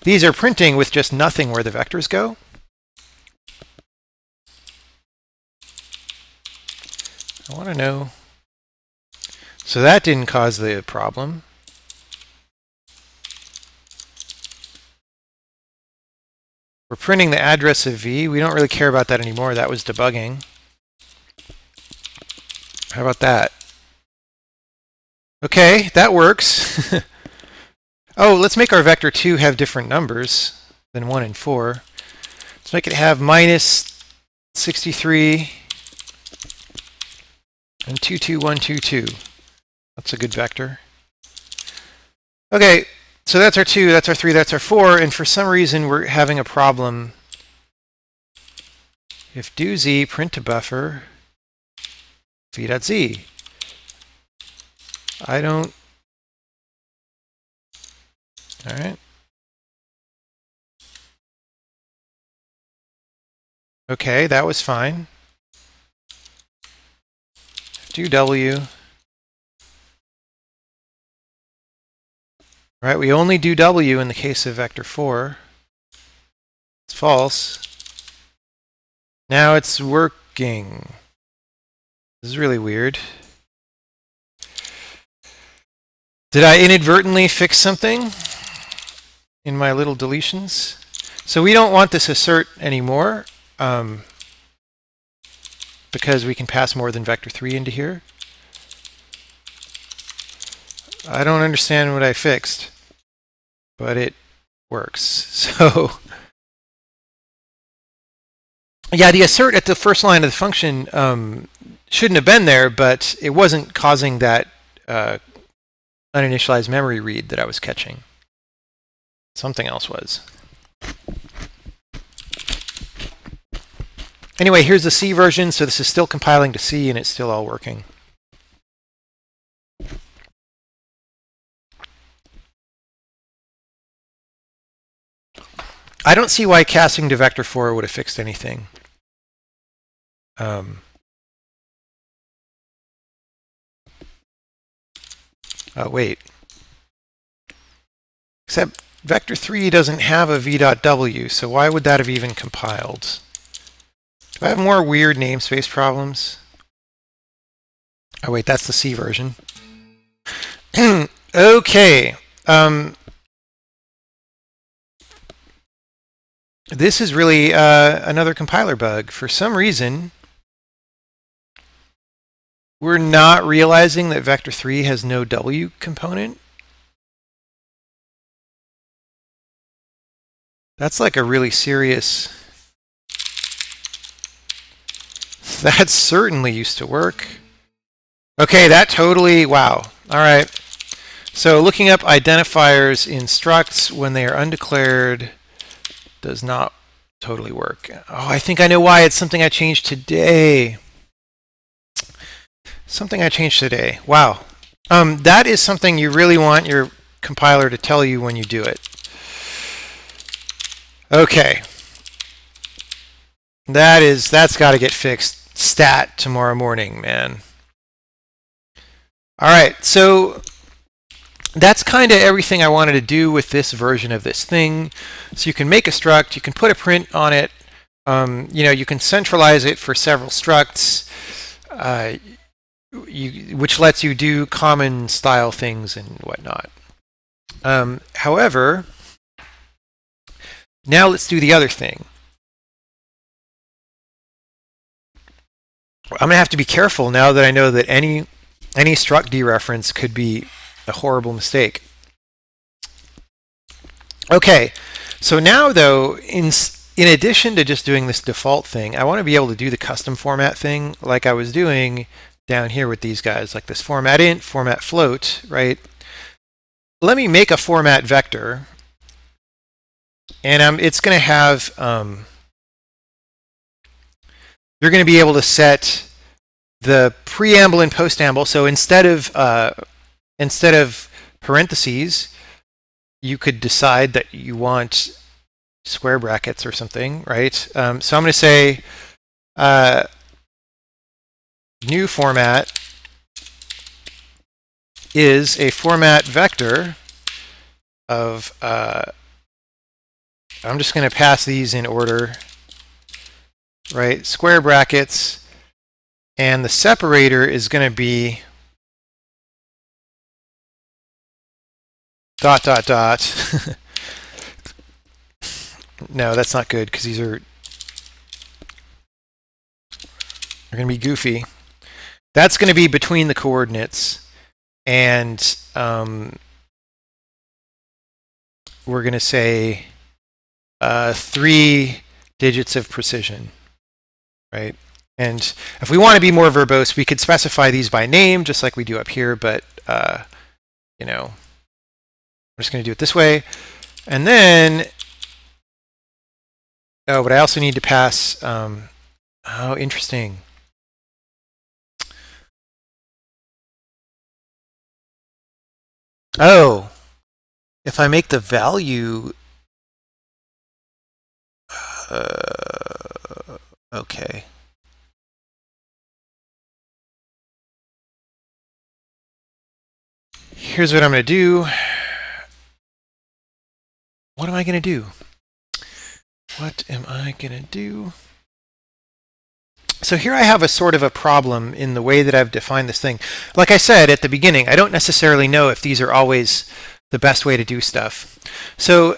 these are printing with just nothing where the vectors go. I want to know. So that didn't cause the problem. We're printing the address of V. We don't really care about that anymore. That was debugging. How about that? Okay, that works. Oh, let's make our vector 2 have different numbers than 1 and 4. Let's make it have minus 63 and 22122. That's a good vector. Okay, so that's our 2, that's our 3, that's our 4, and for some reason we're having a problem. If do z print to buffer v.z. I don't. All right. Okay, that was fine. Do w. Right, we only do w in the case of vector 4. It's false. Now it's working. This is really weird. Did I inadvertently fix something in my little deletions? So we don't want this assert anymore because we can pass more than vector 3 into here. I don't understand what I fixed, but it works. So yeah, the assert at the first line of the function shouldn't have been there, but it wasn't causing that uninitialized memory read that I was catching. Something else was. Anyway, here's the C version, so this is still compiling to C and it's still all working. I don't see why casting to vector 4 would have fixed anything. Oh, wait. Except vector 3 doesn't have a v.w, so why would that have even compiled? Do I have more weird namespace problems? Oh, wait, that's the C version. Okay. This is really another compiler bug. For some reason, we're not realizing that vector 3 has no w component. That's like a really serious... That certainly used to work. Okay, that totally... Wow. All right. So looking up identifiers in structs when they are undeclared does not totally work. Oh, I think I know why. It's something I changed today. Something I changed today. Wow. That is something you really want your compiler to tell you when you do it. Okay. That's got to get fixed stat tomorrow morning, man. All right, so that's kind of everything I wanted to do with this version of this thing. So you can make a struct, you can put a print on it, you know, you can centralize it for several structs, which lets you do common style things and whatnot. However, now let's do the other thing. I'm going to have to be careful now that I know that any struct dereference could be a horrible mistake. Okay, so now though, in addition to just doing this default thing, I want to be able to do the custom format thing like I was doing down here with these guys, like this format int, format float, right? Let me make a format vector, and it's going to have, you're going to be able to set the preamble and postamble. So instead of parentheses, you could decide that you want square brackets or something, right? So I'm going to say new format is a format vector of, I'm just going to pass these in order, right? Square brackets, and the separator is going to be dot, dot, dot. No, that's not good because these are going to be goofy. That's going to be between the coordinates. and we're going to say 3 digits of precision, right? And if we want to be more verbose, we could specify these by name, just like we do up here, but you know, we're just going to do it this way. And then, oh, but I also need to pass, oh, interesting. Oh, if I make the value, okay. Here's what I'm going to do. What am I going to do? What am I going to do? So here I have a sort of a problem in the way that I've defined this thing. Like I said at the beginning, I don't necessarily know if these are always the best way to do stuff. So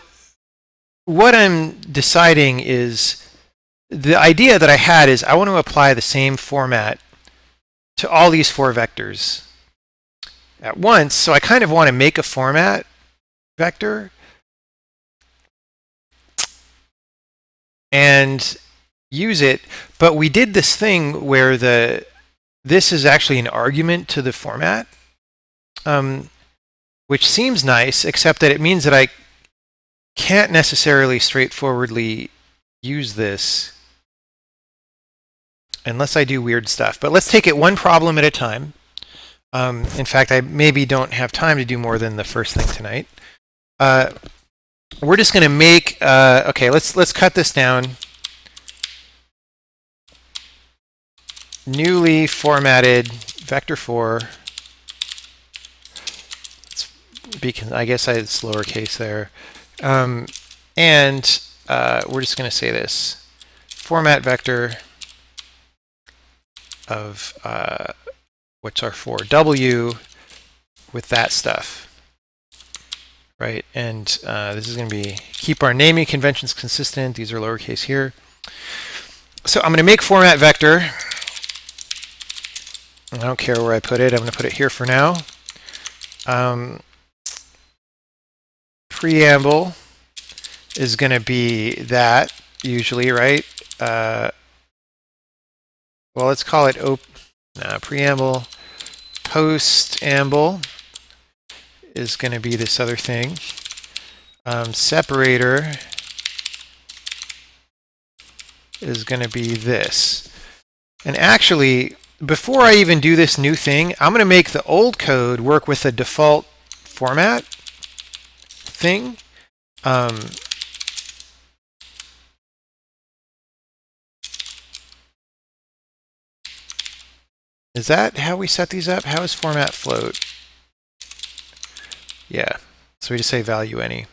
what I'm deciding is, the idea that I had is I want to apply the same format to all these 4 vectors at once. So I kind of want to make a format vector and use it, but we did this thing where this is actually an argument to the format, which seems nice, except that it means that I can't necessarily straightforwardly use this unless I do weird stuff. But let's take it one problem at a time. In fact, I maybe don't have time to do more than the first thing tonight. We're just going to make, okay, let's cut this down. Newly formatted vector4. I guess it's lowercase there. And we're just going to say this. Format vector of what's our 4? W with that stuff. Right, and this is going to be keep our naming conventions consistent. These are lowercase here. So I'm going to make format vector. I don't care where I put it. I'm going to put it here for now. Preamble is going to be that, usually, right? Well, let's call it preamble. Postamble is going to be this other thing. Separator is going to be this. And actually, before I even do this new thing, I'm going to make the old code work with the default format thing. Is that how we set these up? How is format float? Yeah, so we just say value any.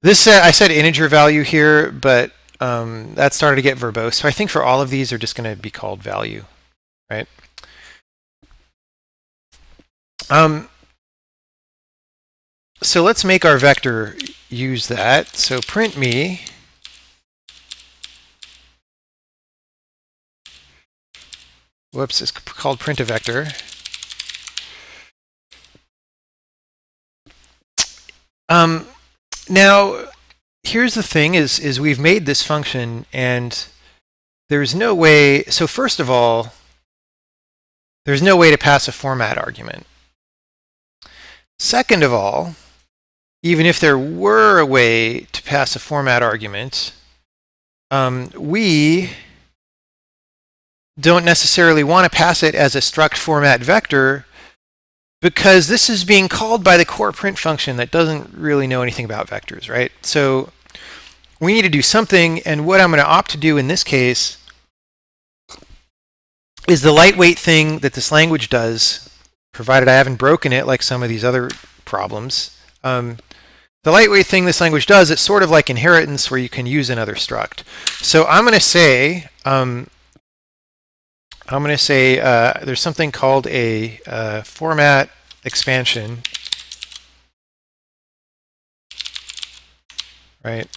This I said integer value here, but that started to get verbose. So I think for all of these are just going to be called value, right? So let's make our vector use that. So print me whoops, it's called print a vector. Now, here's the thing is we've made this function and there's no way, so first of all, there's no way to pass a format argument. Second of all, even if there were a way to pass a format argument, we don't necessarily want to pass it as a struct format vector because this is being called by the core print function that doesn't really know anything about vectors, right? So we need to do something, and what I'm going to opt to do in this case is the lightweight thing that this language does, provided I haven't broken it like some of these other problems. The lightweight thing this language does, it's sort of like inheritance where you can use another struct. So I'm going to say, there's something called a format expansion, right?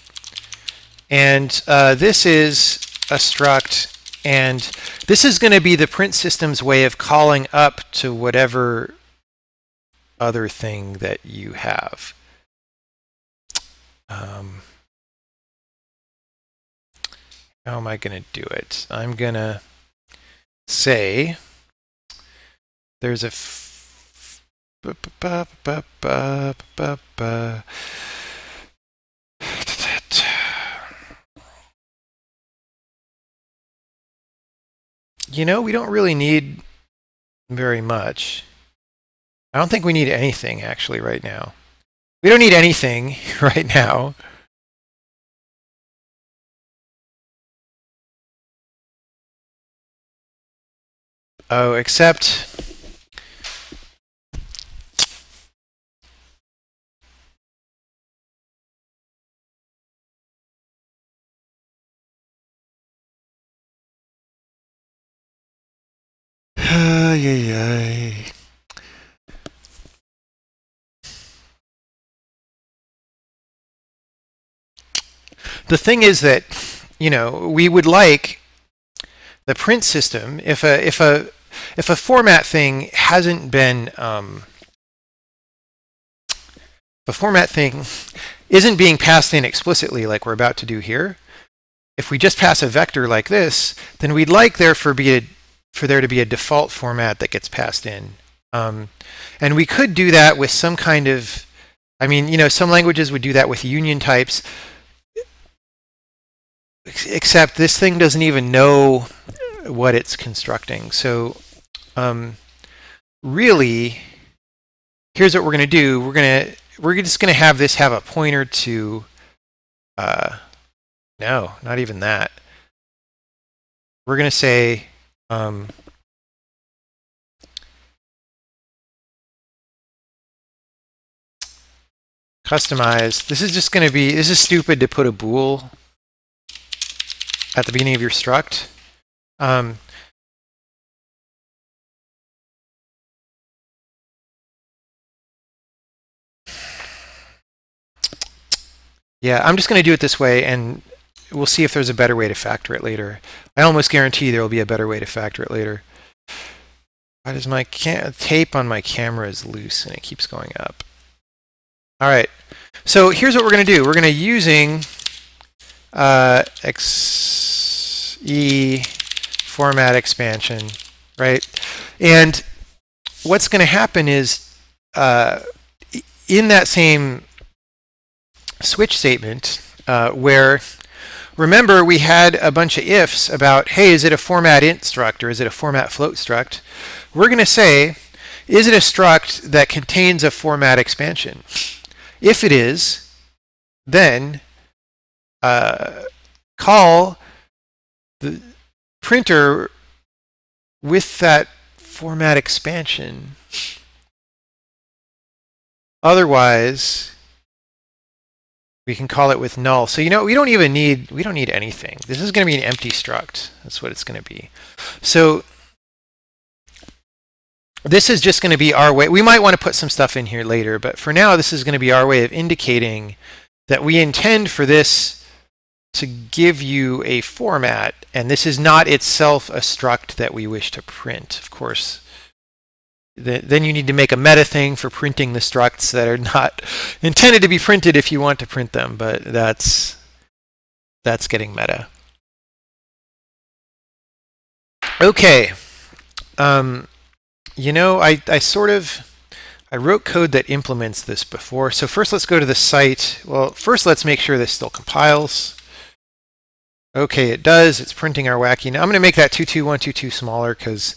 And this is a struct, and this is going to be the print system's way of calling up to whatever other thing that you have. How am I going to do it? I'm going to say there's a you know, we don't really need very much. I don't think we need anything actually right now. We don't need anything right now. Oh, except the thing is that, you know, we would like the print system if a format thing hasn't been the format thing isn't being passed in explicitly like we're about to do here. If we just pass a vector like this, then we'd like there for there to be a default format that gets passed in. And we could do that with some kind of, I mean, you know, some languages would do that with union types, except this thing doesn't even know what it's constructing. So really, here's what we're going to do. We're just going to have this have a pointer to, no, not even that. We're going to say, customize. This is just going to be, this is stupid to put a bool at the beginning of your struct. Yeah, I'm just going to do it this way, and we'll see if there's a better way to factor it later. I almost guarantee there will be a better way to factor it later. Why does my tape on my camera is loose and it keeps going up? All right, so here's what we're going to do. We're going to using XE format expansion, right? And what's going to happen is in that same switch statement where, remember, we had a bunch of ifs about, hey, is it a format int struct or is it a format float struct? We're going to say, is it a struct that contains a format expansion? If it is, then call the printer with that format expansion. Otherwise, we can call it with null. So, you know, we don't need anything. This is going to be an empty struct. That's what it's going to be. So this is just going to be our way. We might want to put some stuff in here later, but for now, this is going to be our way of indicating that we intend for this to give you a format, and this is not itself a struct that we wish to print. Of course, then you need to make a meta thing for printing the structs that are not intended to be printed if you want to print them, but that's getting meta. Okay. You know, I wrote code that implements this before. So first let's go to the site. Well, first let's make sure this still compiles. Okay, it does. It's printing our wacky. Now I'm going to make that 22122 smaller because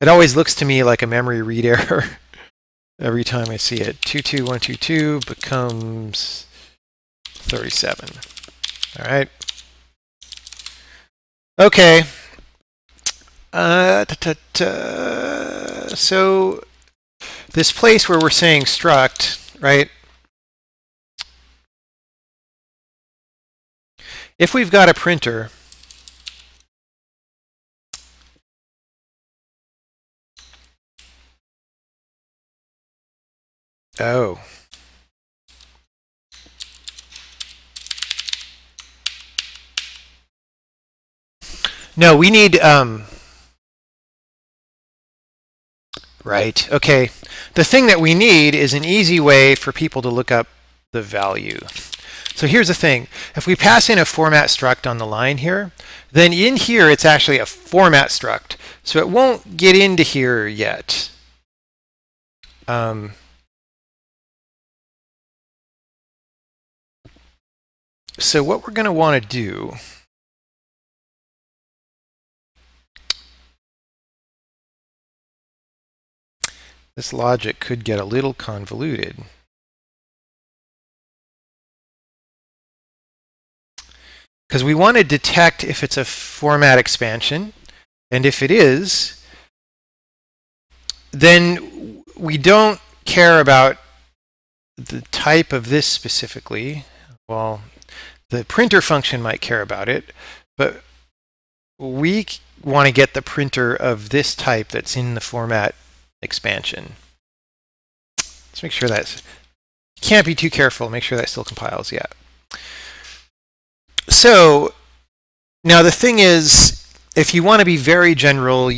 it always looks to me like a memory read error every time I see it. 22122 becomes 37. All right. Okay. So this place where we're saying struct, right? If we've got a printer, oh. No, we need Right. Okay. The thing that we need is an easy way for people to look up the value. So here's the thing. If we pass in a format struct on the line here, then in here it's actually a format struct. So it won't get into here yet. So what we're going to want to do this logic could get a little convoluted. Because we want to detect if it's a format expansion, and if it is, then we don't care about the type of this specifically. Well, the printer function might care about it, but we want to get the printer of this type that's in the format expansion. Let's make sure that's, can't be too careful, make sure that still compiles, yeah. So now the thing is, if you want to be very general,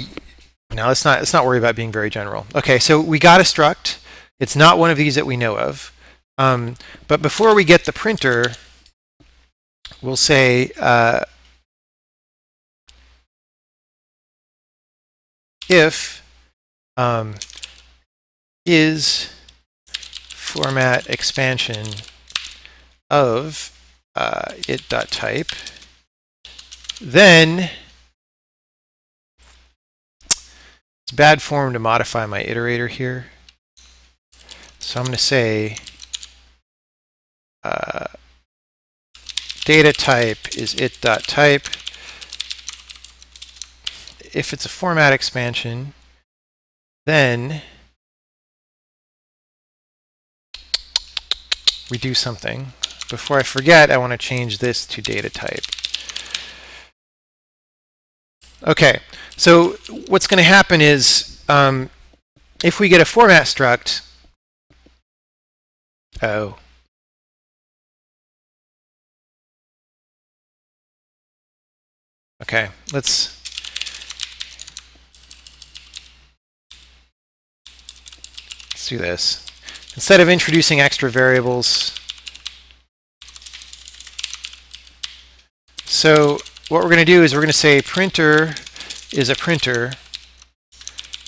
now let's not worry about being very general. Okay, so we got a struct. It's not one of these that we know of. But before we get the printer, we'll say if is format expansion of it.type, then it's bad form to modify my iterator here. So I'm going to say data type is it.type. If it's a format expansion, then we do something. Before I forget, I want to change this to data type. Okay, so what's going to happen is if we get a format struct, okay, let's do this. Instead of introducing extra variables, so what we're going to do is we're going to say printer is a printer,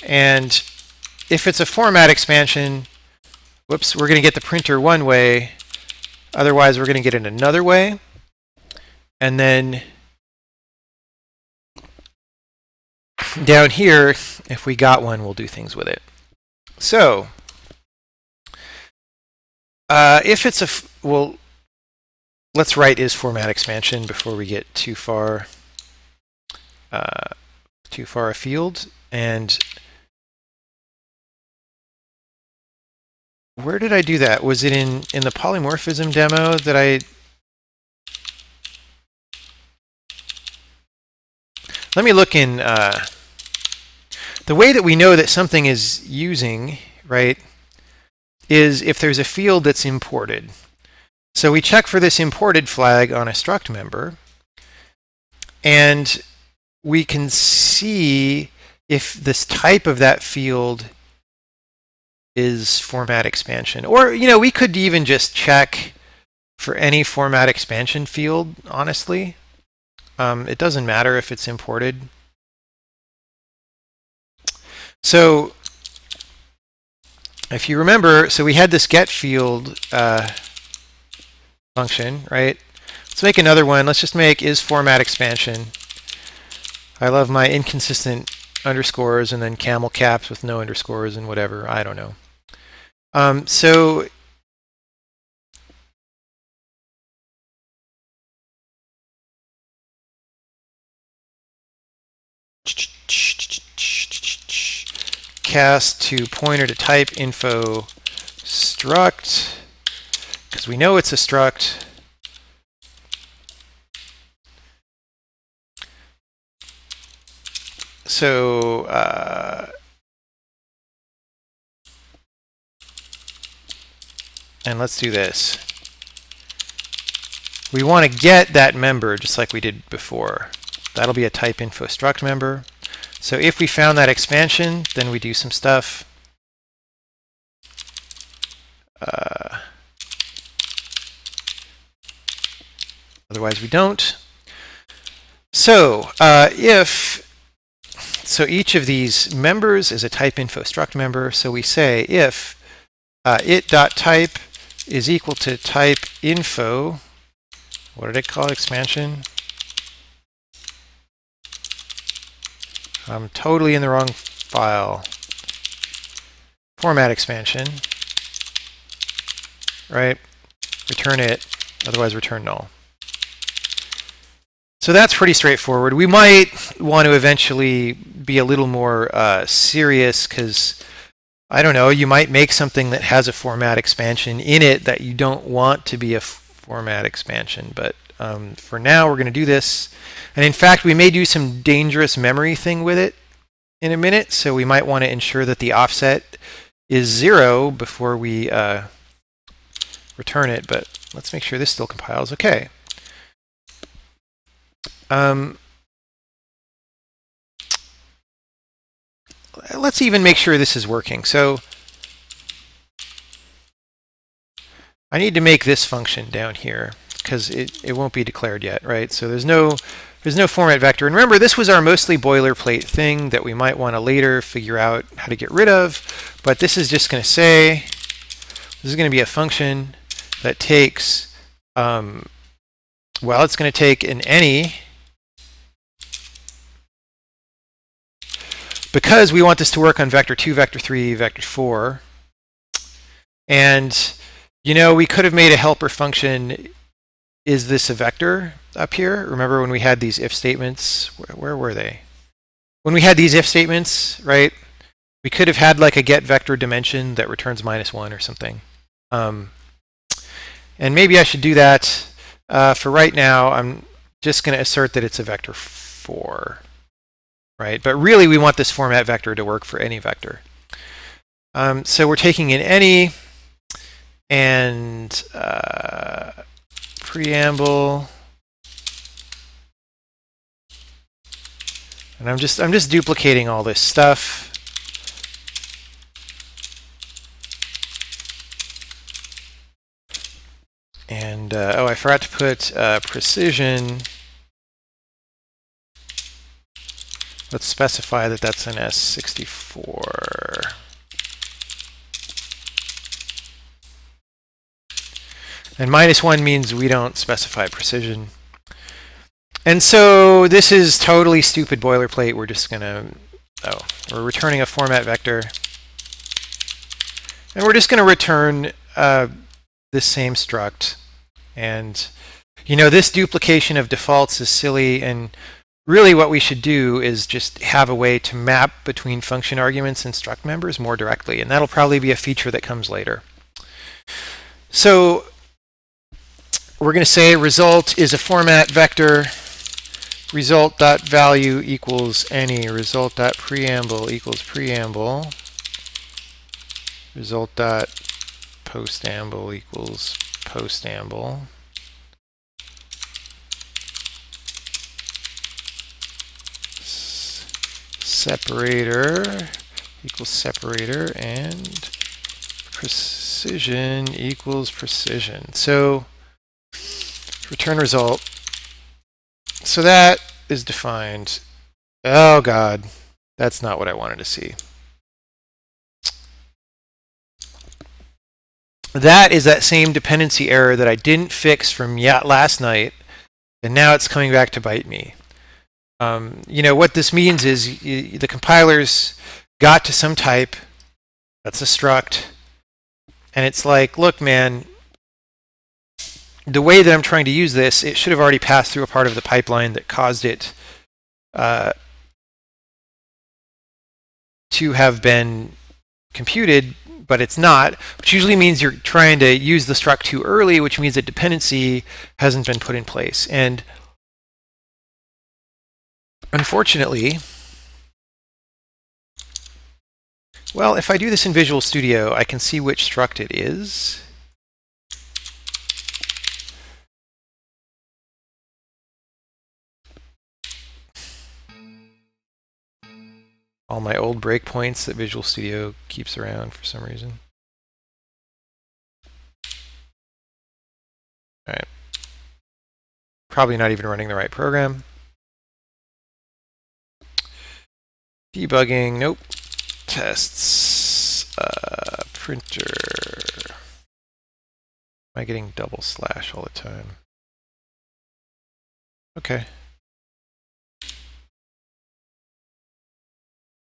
and if it's a format expansion, whoops, we're going to get the printer one way, otherwise we're going to get it another way, and then down here, if we got one, we'll do things with it. So if it's a, well, let's write is format expansion before we get too far afield. And where did I do that? Was it in the polymorphism demo that I? Let me look in the way that we know that something is using, right, is if there's a field that's imported. So we check for this imported flag on a struct member, and we can see if this type of that field is format expansion. Or, you know, we could even just check for any format expansion field, honestly. It doesn't matter if it's imported. So if you remember, so we had this get field function, right? Let's make another one. Let's just make is format expansion. I love my inconsistent underscores and then camel caps with no underscores and whatever. I don't know. So cast to pointer to type info struct, because we know it's a struct. So and let's do this. We want to get that member just like we did before. That'll be a type info struct member. So if we found that expansion, then we do some stuff. Otherwise we don't. So so each of these members is a type info struct member. So we say if it.type is equal to type info, what did it call expansion? I'm totally in the wrong file. Format expansion, right? Return it, otherwise return null. So that's pretty straightforward. We might want to eventually be a little more serious because, I don't know, you might make something that has a format expansion in it that you don't want to be a format expansion. But for now, we're going to do this. And in fact, we may do some dangerous memory thing with it in a minute. So we might want to ensure that the offset is 0 before we return it. But let's make sure this still compiles okay. Let's even make sure this is working. So I need to make this function down here because it won't be declared yet, right? So there's no format vector. And remember, this was our mostly boilerplate thing that we might want to later figure out how to get rid of. But this is just going to say, this is going to be a function that takes, well, it's going to take an any, because we want this to work on vector 2, vector 3, vector 4. And, you know, we could have made a helper function, is this a vector up here? Remember when we had these if statements? Where were they? When we had these if statements, right? We could have had like a get vector dimension that returns -1 or something. And maybe I should do that. For right now, I'm just going to assert that it's a vector 4. Right? But really, we want this format vector to work for any vector. So we're taking an any and preamble, and I'm just duplicating all this stuff. And oh, I forgot to put precision. Let's specify that that's an S64. And -1 means we don't specify precision. And so this is totally stupid boilerplate. We're just going to, we're returning a format vector. And we're just going to return this same struct. And, you know, this duplication of defaults is silly. And really what we should do is just have a way to map between function arguments and struct members more directly. And that'll probably be a feature that comes later. So we're going to say result is a format vector. Result.value equals any. Result.preamble equals preamble. Result.postamble equals postamble. Separator equals separator, and precision equals precision. So return result. So that is defined. Oh God, that's not what I wanted to see. That is that same dependency error that I didn't fix from last night, and now it's coming back to bite me. You know, what this means is the compilers got to some type, that's a struct, and it's like, look, man, the way that I'm trying to use this, it should have already passed through a part of the pipeline that caused it to have been computed, but it's not, which usually means you're trying to use the struct too early, which means that dependency hasn't been put in place. And unfortunately, well, if I do this in Visual Studio, I can see which struct it is. all my old breakpoints that Visual Studio keeps around for some reason. All right. Probably not even running the right program. Debugging, nope. Tests, printer. Am I getting / all the time? Okay.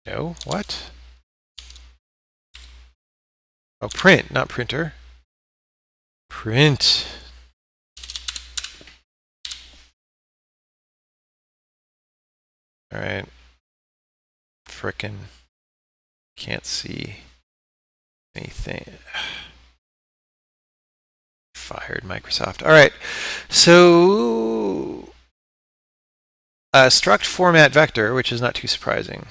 No, what? Oh, print, not printer. Print. All right. Frickin' can't see anything. Fired Microsoft. All right. So struct format vector, which is not too surprising.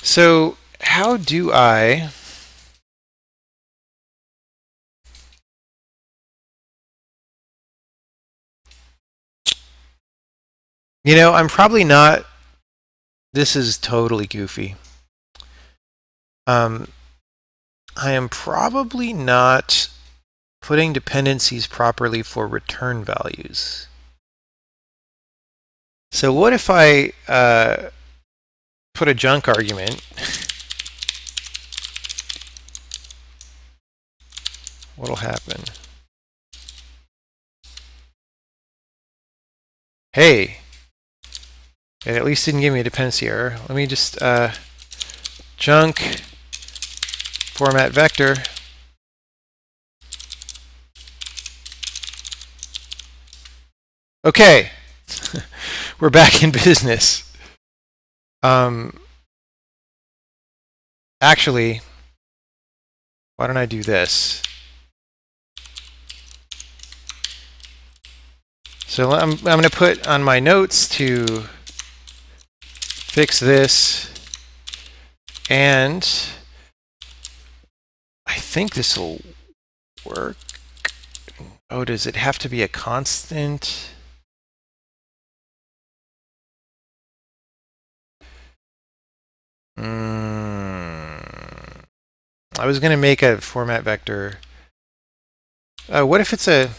So how do I I'm probably not, this is totally goofy. I am probably not putting dependencies properly for return values. So what if I put a junk argument? What'll happen? Hey, it at least didn't give me a dependency error. Let me just junk format vector. Okay, we're back in business. Actually, why don't I do this? So I'm going to put on my notes to fix this, and I think this will work. Oh, does it have to be a constant? I was going to make a format vector. What if it's a...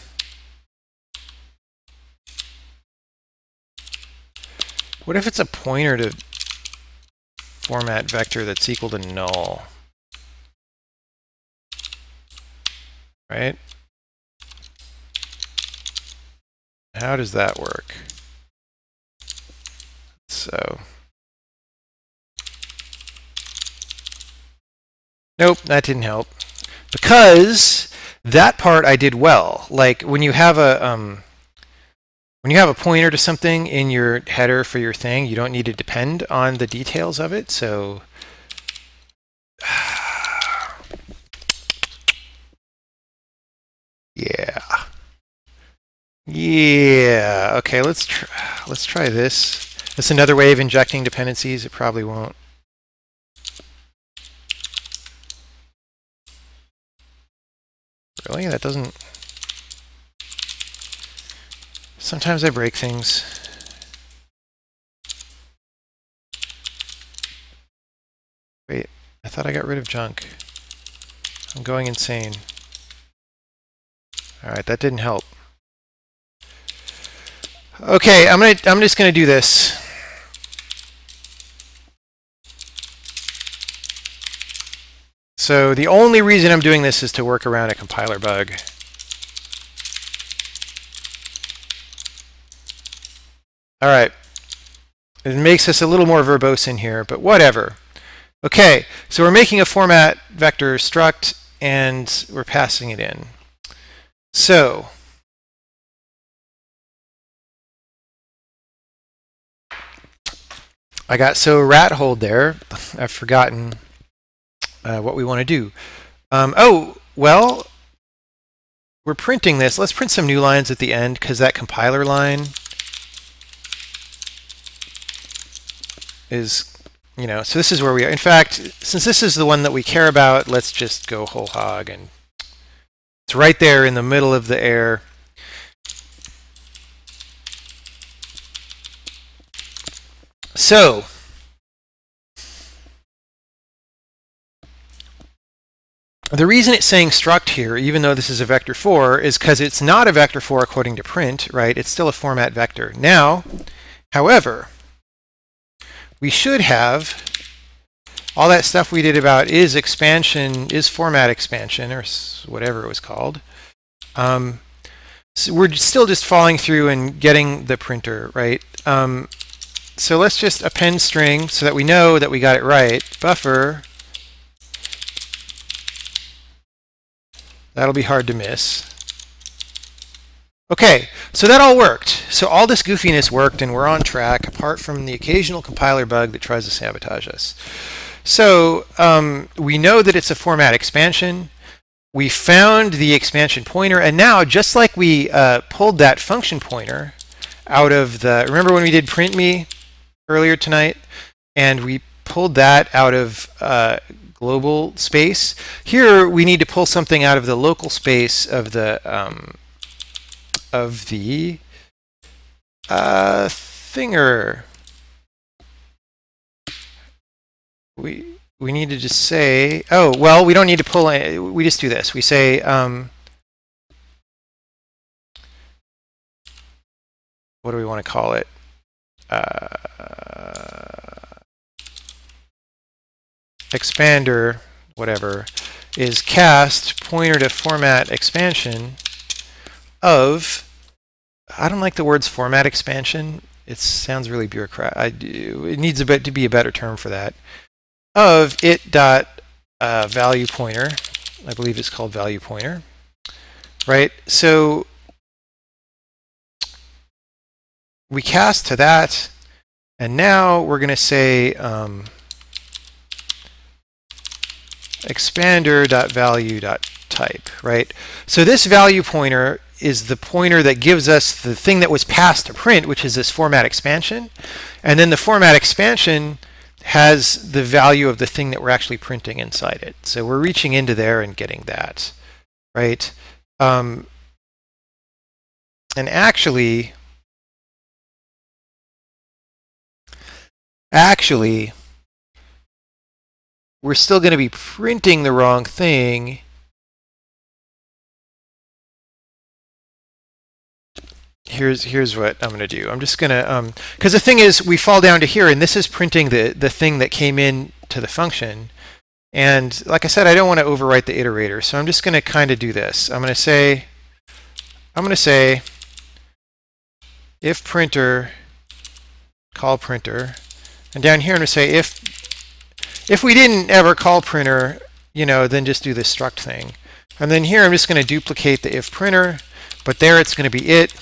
What if it's a pointer to format vector that's equal to null? Right? How does that work? So... Nope, that didn't help. Because that part I did well. Like when you have a pointer to something in your header for your thing, you don't need to depend on the details of it. So yeah. Okay, let's try this. That's another way of injecting dependencies. It probably won't. Really? That doesn't... Sometimes I break things. Wait, I thought I got rid of junk. I'm going insane. All right, that didn't help. Okay, I'm just gonna do this. So the only reason I'm doing this is to work around a compiler bug. All right. It makes us a little more verbose in here, but whatever. Okay, so we're making a format vector struct, and we're passing it in. So I got so rat hold there. I've forgotten what we want to do. Oh, well, we're printing this. Let's print some new lines at the end, because that compiler line is, so this is where we are. In fact, since this is the one that we care about, let's just go whole hog, and it's right there in the middle of the air. So The reason it's saying struct here, even though this is a vector 4, is because it's not a vector 4 according to print, right? It's still a format vector. Now, however, we should have all that stuff we did about is expansion, is format expansion, or whatever it was called. So we're still just falling through and getting the printer, right? So let's just append string so that we know that we got it right. Buffer. That'll be hard to miss. Okay, so that all worked. So all this goofiness worked and we're on track, apart from the occasional compiler bug that tries to sabotage us. So we know that it's a format expansion. We found the expansion pointer, and now just like we pulled that function pointer out of the, remember when we did print me earlier tonight, and we pulled that out of global space, here we need to pull something out of the local space of the thinger. We need to just say, oh, well, we don't need to pull in, we just do this. We say, what do we want to call it? Expander, whatever, is cast pointer to format expansion of, I don't like the words format expansion. It sounds really bureaucratic. It needs to be a better term for that. Of it dot value pointer, I believe it's called value pointer, right? So we cast to that, and now we're going to say expander.value.type, right? So this value pointer is the pointer that gives us the thing that was passed to print, which is this format expansion, and then the format expansion has the value of the thing that we're actually printing inside it. So we're reaching into there and getting that, right? And actually, we're still going to be printing the wrong thing. Here's what I'm going to do. I'm just going to, because the thing is, we fall down to here, and this is printing the thing that came in to the function. And like I said, I don't want to overwrite the iterator, so I'm just going to kind of do this. I'm going to say if printer, call printer, and down here I'm going to say if we didn't ever call printer, you know, then just do this struct thing. And then here I'm just going to duplicate the if printer, but there it's going to be it.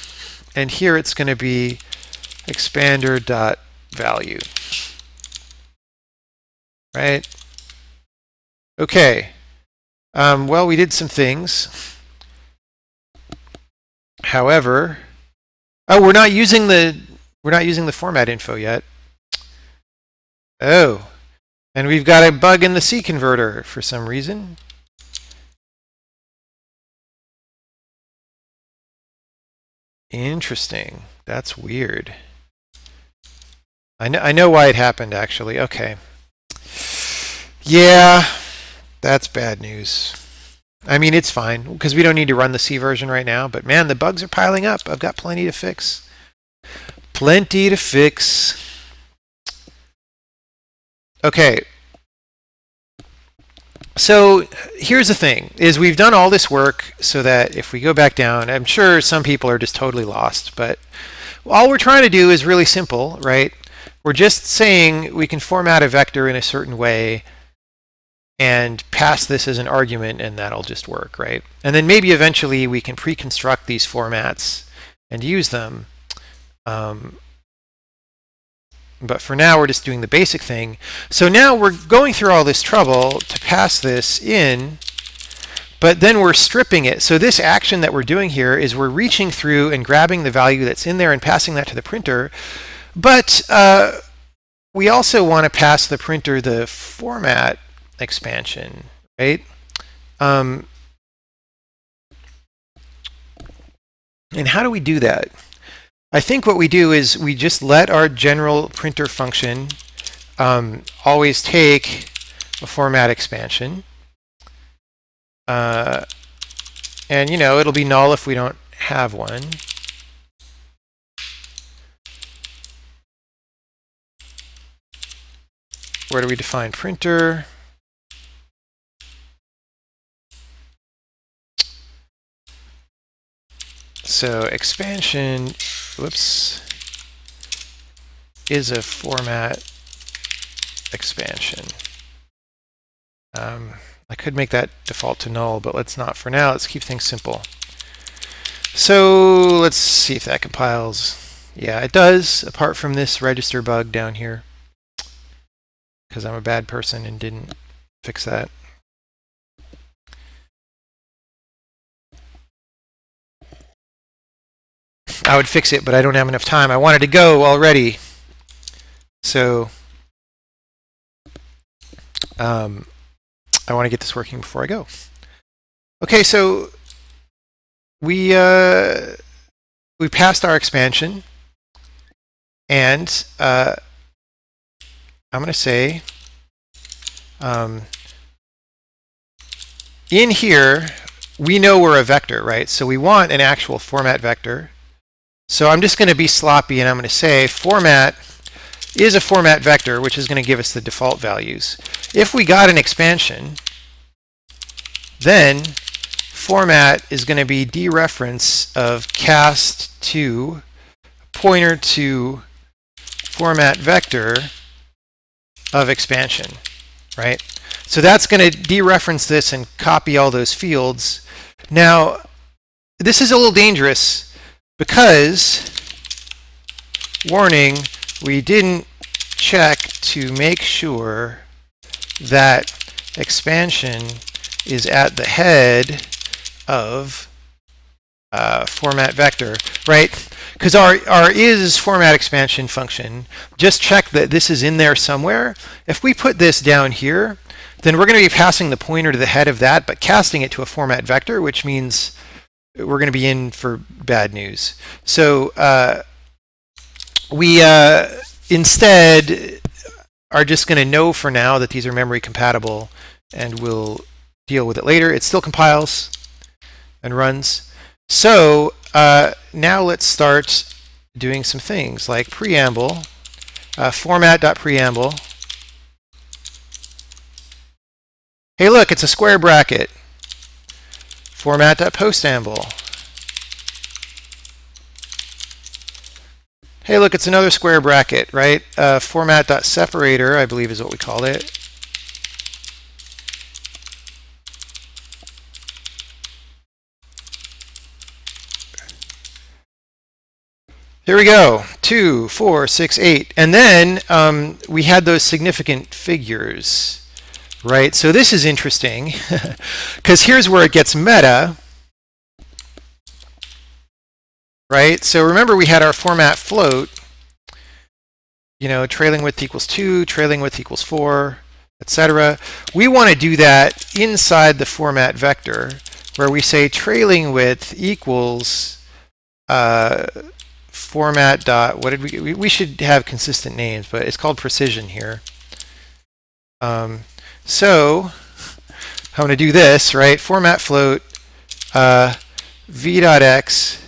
And here it's going to be expander.value. Right? Okay. Well, we did some things. However, oh, we're not using the format info yet. Oh. And we've got a bug in the C converter for some reason. Interesting. That's weird. I know why it happened, actually. Okay. Yeah, that's bad news. I mean, it's fine, because we don't need to run the C version right now. But man, the bugs are piling up. I've got plenty to fix. Plenty to fix. Okay. So here's the thing, is we've done all this work so that if we go back down, I'm sure some people are just totally lost, but all we're trying to do is really simple, right? We're just saying we can format a vector in a certain way and pass this as an argument, and that'll just work, right? And then maybe eventually we can pre-construct these formats and use them. But for now, we're just doing the basic thing. So now we're going through all this trouble to pass this in, but then we're stripping it. So this action that we're doing here is we're reaching through and grabbing the value that's in there and passing that to the printer. But we also want to pass the printer the format expansion, right? And how do we do that? I think what we do is we just let our general printer function always take a format expansion. And you know, it'll be null if we don't have one. Where do we define printer? So expansion, whoops, is a format expansion. I could make that default to null, but let's not for now. Let's keep things simple. So let's see if that compiles. Yeah, it does, apart from this register bug down here, because I'm a bad person and didn't fix that. I would fix it, but I don't have enough time. I wanted to go already. So I want to get this working before I go. Okay, so we passed our expansion, and I'm going to say in here we know we're a vector, right? So we want an actual format vector. So I'm just going to be sloppy, and I'm going to say format is a format vector, which is going to give us the default values. If we got an expansion, then format is going to be dereference of cast to pointer to format vector of expansion, right? So that's going to dereference this and copy all those fields. Now, this is a little dangerous because, warning, we didn't check to make sure that expansion is at the head of format vector, right? Because our is format expansion function, just check that this is in there somewhere. If we put this down here, then we're going to be passing the pointer to the head of that, but casting it to a format vector, which means we're going to be in for bad news. So we instead are just going to know for now that these are memory compatible, and we'll deal with it later. It still compiles and runs. So now let's start doing some things like preamble, format.preamble. Hey, look, it's a square bracket. Format.postamble. Hey, look, it's another square bracket, right? Format.separator, I believe is what we called it. Here we go, 2, 4, 6, 8. And then we had those significant figures, right? So this is interesting, because here's where it gets meta, right? So remember we had our format float, you know, trailing width equals 2, trailing width equals 4, etc. We want to do that inside the format vector, where we say trailing width equals format dot, what did we should have consistent names, but it's called precision here. So I'm going to do this, right? Format float v.x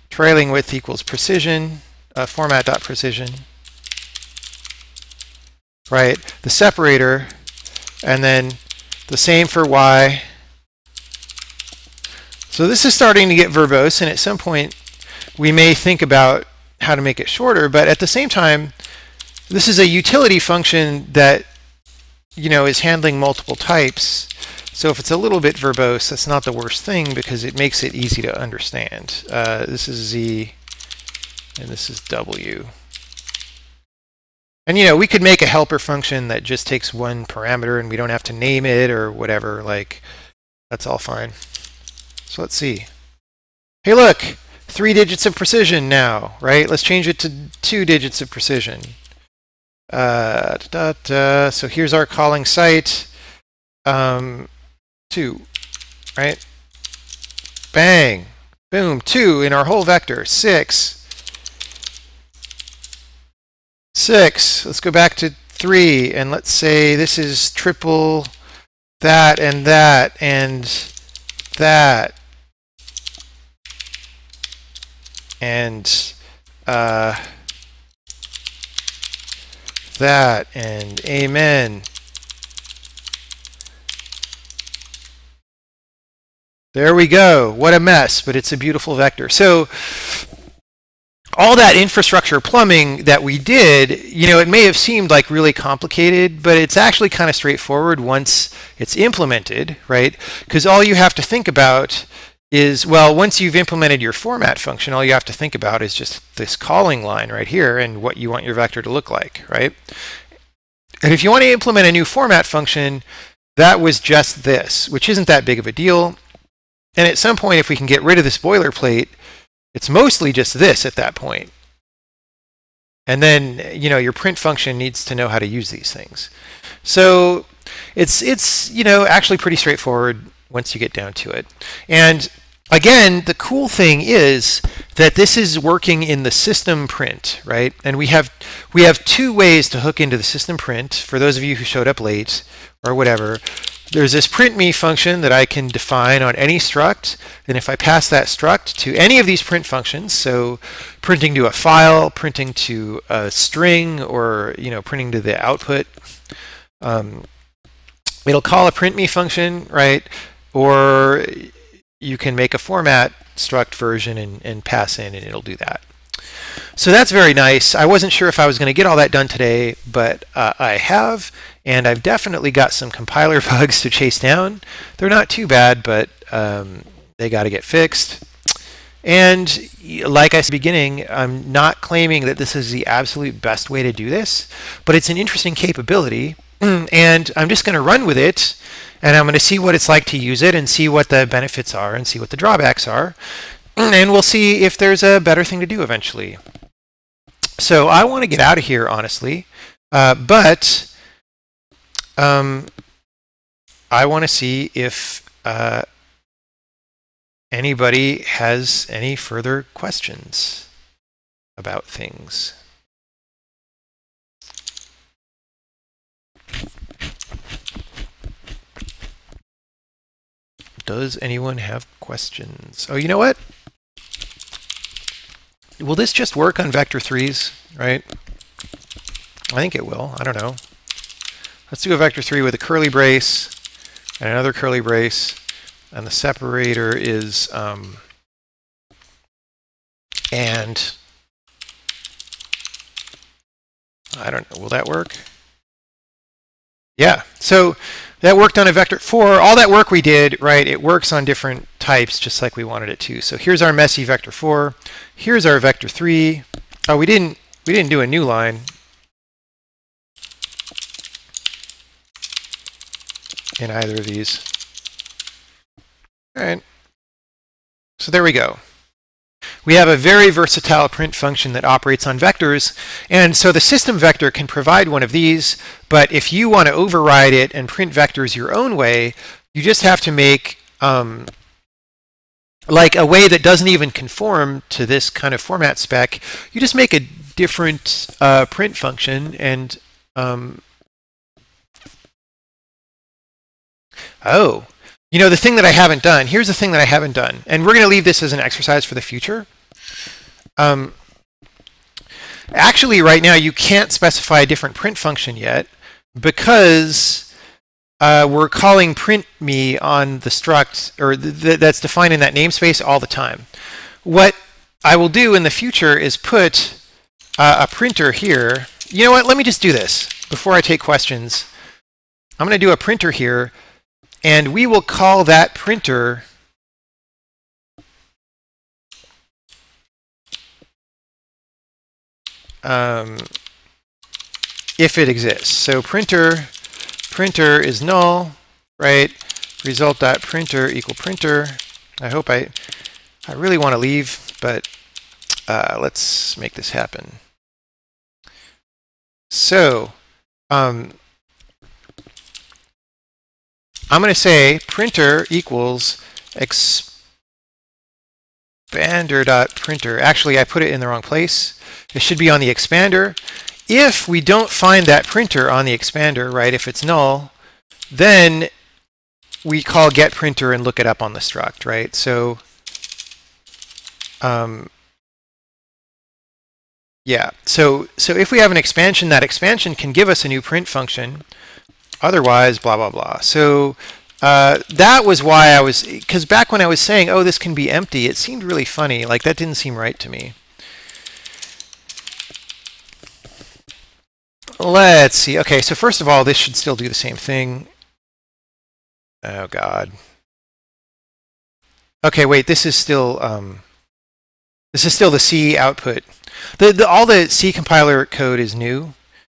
trailing width equals precision, format dot precision, right? The separator, and then the same for y. So this is starting to get verbose, and at some point we may think about how to make it shorter, but at the same time, this is a utility function that, you know, is handling multiple types. So if it's a little bit verbose, that's not the worst thing because it makes it easy to understand. This is Z, and this is W. And, you know, we could make a helper function that just takes one parameter and we don't have to name it or whatever. Like, that's all fine. So let's see. Hey, look, 3 digits of precision now, right? Let's change it to 2 digits of precision. So here's our calling site. 2, right? Bang, boom, 2 in our whole vector. 6. Let's go back to 3, and let's say this is triple that, and that, and that, and that, and amen. There we go. What a mess, but it's a beautiful vector. So all that infrastructure plumbing that we did, it may have seemed like really complicated, but it's actually kind of straightforward once it's implemented, right? Because all you have to think about is, well, once you've implemented your format function, all you have to think about is just this calling line right here and what you want your vector to look like, right? And if you want to implement a new format function, that was just this, which isn't that big of a deal. And at some point, if we can get rid of this boilerplate, it's mostly just this at that point. And then, your print function needs to know how to use these things. So it's actually pretty straightforward once you get down to it. And again, the cool thing is that this is working in the system print, right? And we have two ways to hook into the system print. For those of you who showed up late or whatever, there's this printme function that I can define on any struct. And if I pass that struct to any of these print functions, so printing to a file, printing to a string, or printing to the output, it'll call a printme function, right? Or you can make a format struct version and pass in, and it'll do that. So that's very nice. I wasn't sure if I was going to get all that done today, but I have, and I've definitely got some compiler bugs to chase down. They're not too bad, but they got to get fixed. And like I said at the beginning, I'm not claiming that this is the absolute best way to do this, but it's an interesting capability, and I'm just going to run with it, and I'm going to see what it's like to use it and see what the benefits are and see what the drawbacks are. And we'll see if there's a better thing to do eventually. So I want to get out of here, honestly, but I want to see if anybody has any further questions about things. Does anyone have questions? Oh, you know what? Will this just work on vector 3s, right? I think it will. I don't know. Let's do a vector 3 with a curly brace and another curly brace, and the separator is and I don't know. Will that work? Yeah. So that worked on a vector 4. All that work we did, right, it works on different types just like we wanted it to. So here's our messy vector 4. Here's our vector 3. Oh, we didn't do a new line. In either of these. All right. So there we go. We have a very versatile print function that operates on vectors, and so the system vector can provide one of these, but if you want to override it and print vectors your own way, you just have to make like a way that doesn't even conform to this kind of format spec. You just make a different print function, and oh, the thing that I haven't done, here's the thing that I haven't done, and we're going to leave this as an exercise for the future. Actually, right now, you can't specify a different print function yet because we're calling printme on the struct, or that's defined in that namespace all the time. What I will do in the future is put a printer here. You know what? Let me just do this before I take questions. I'm going to do a printer here, and we will call that printer if it exists. So printer is null, right? Result.printer equal printer. I hope I really want to leave, but let's make this happen. So I'm going to say printer equals expander.printer. Actually, I put it in the wrong place. It should be on the expander. If we don't find that printer on the expander, right, if it's null, then we call getPrinter and look it up on the struct, right? So yeah, so if we have an expansion, that expansion can give us a new print function. Otherwise, blah, blah, blah. So that was why I was, because back when I was saying, oh, this can be empty, it seemed really funny. Like, that didn't seem right to me. Let's see. Okay, so first of all, this should still do the same thing. Oh, God. Okay, wait, this is still the C output. All the C compiler code is new,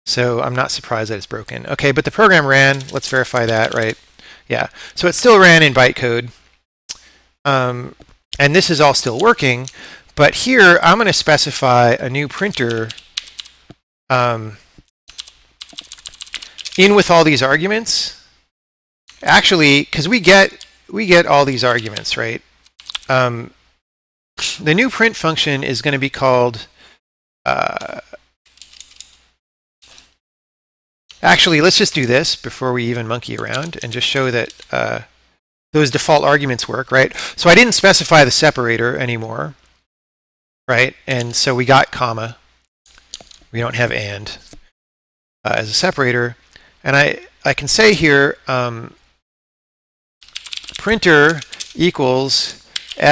so I'm not surprised that it's broken. Okay, but the program ran. Let's verify that, right? Yeah, so it still ran in bytecode. And this is all still working, but here I'm going to specify a new printer in with all these arguments. Actually, because we get all these arguments, right? The new print function is going to be called. Actually, let's just do this before we even monkey around and just show that those default arguments work, right? So I didn't specify the separator anymore, right? And so we got comma. We don't have and as a separator. And I can say here printer equals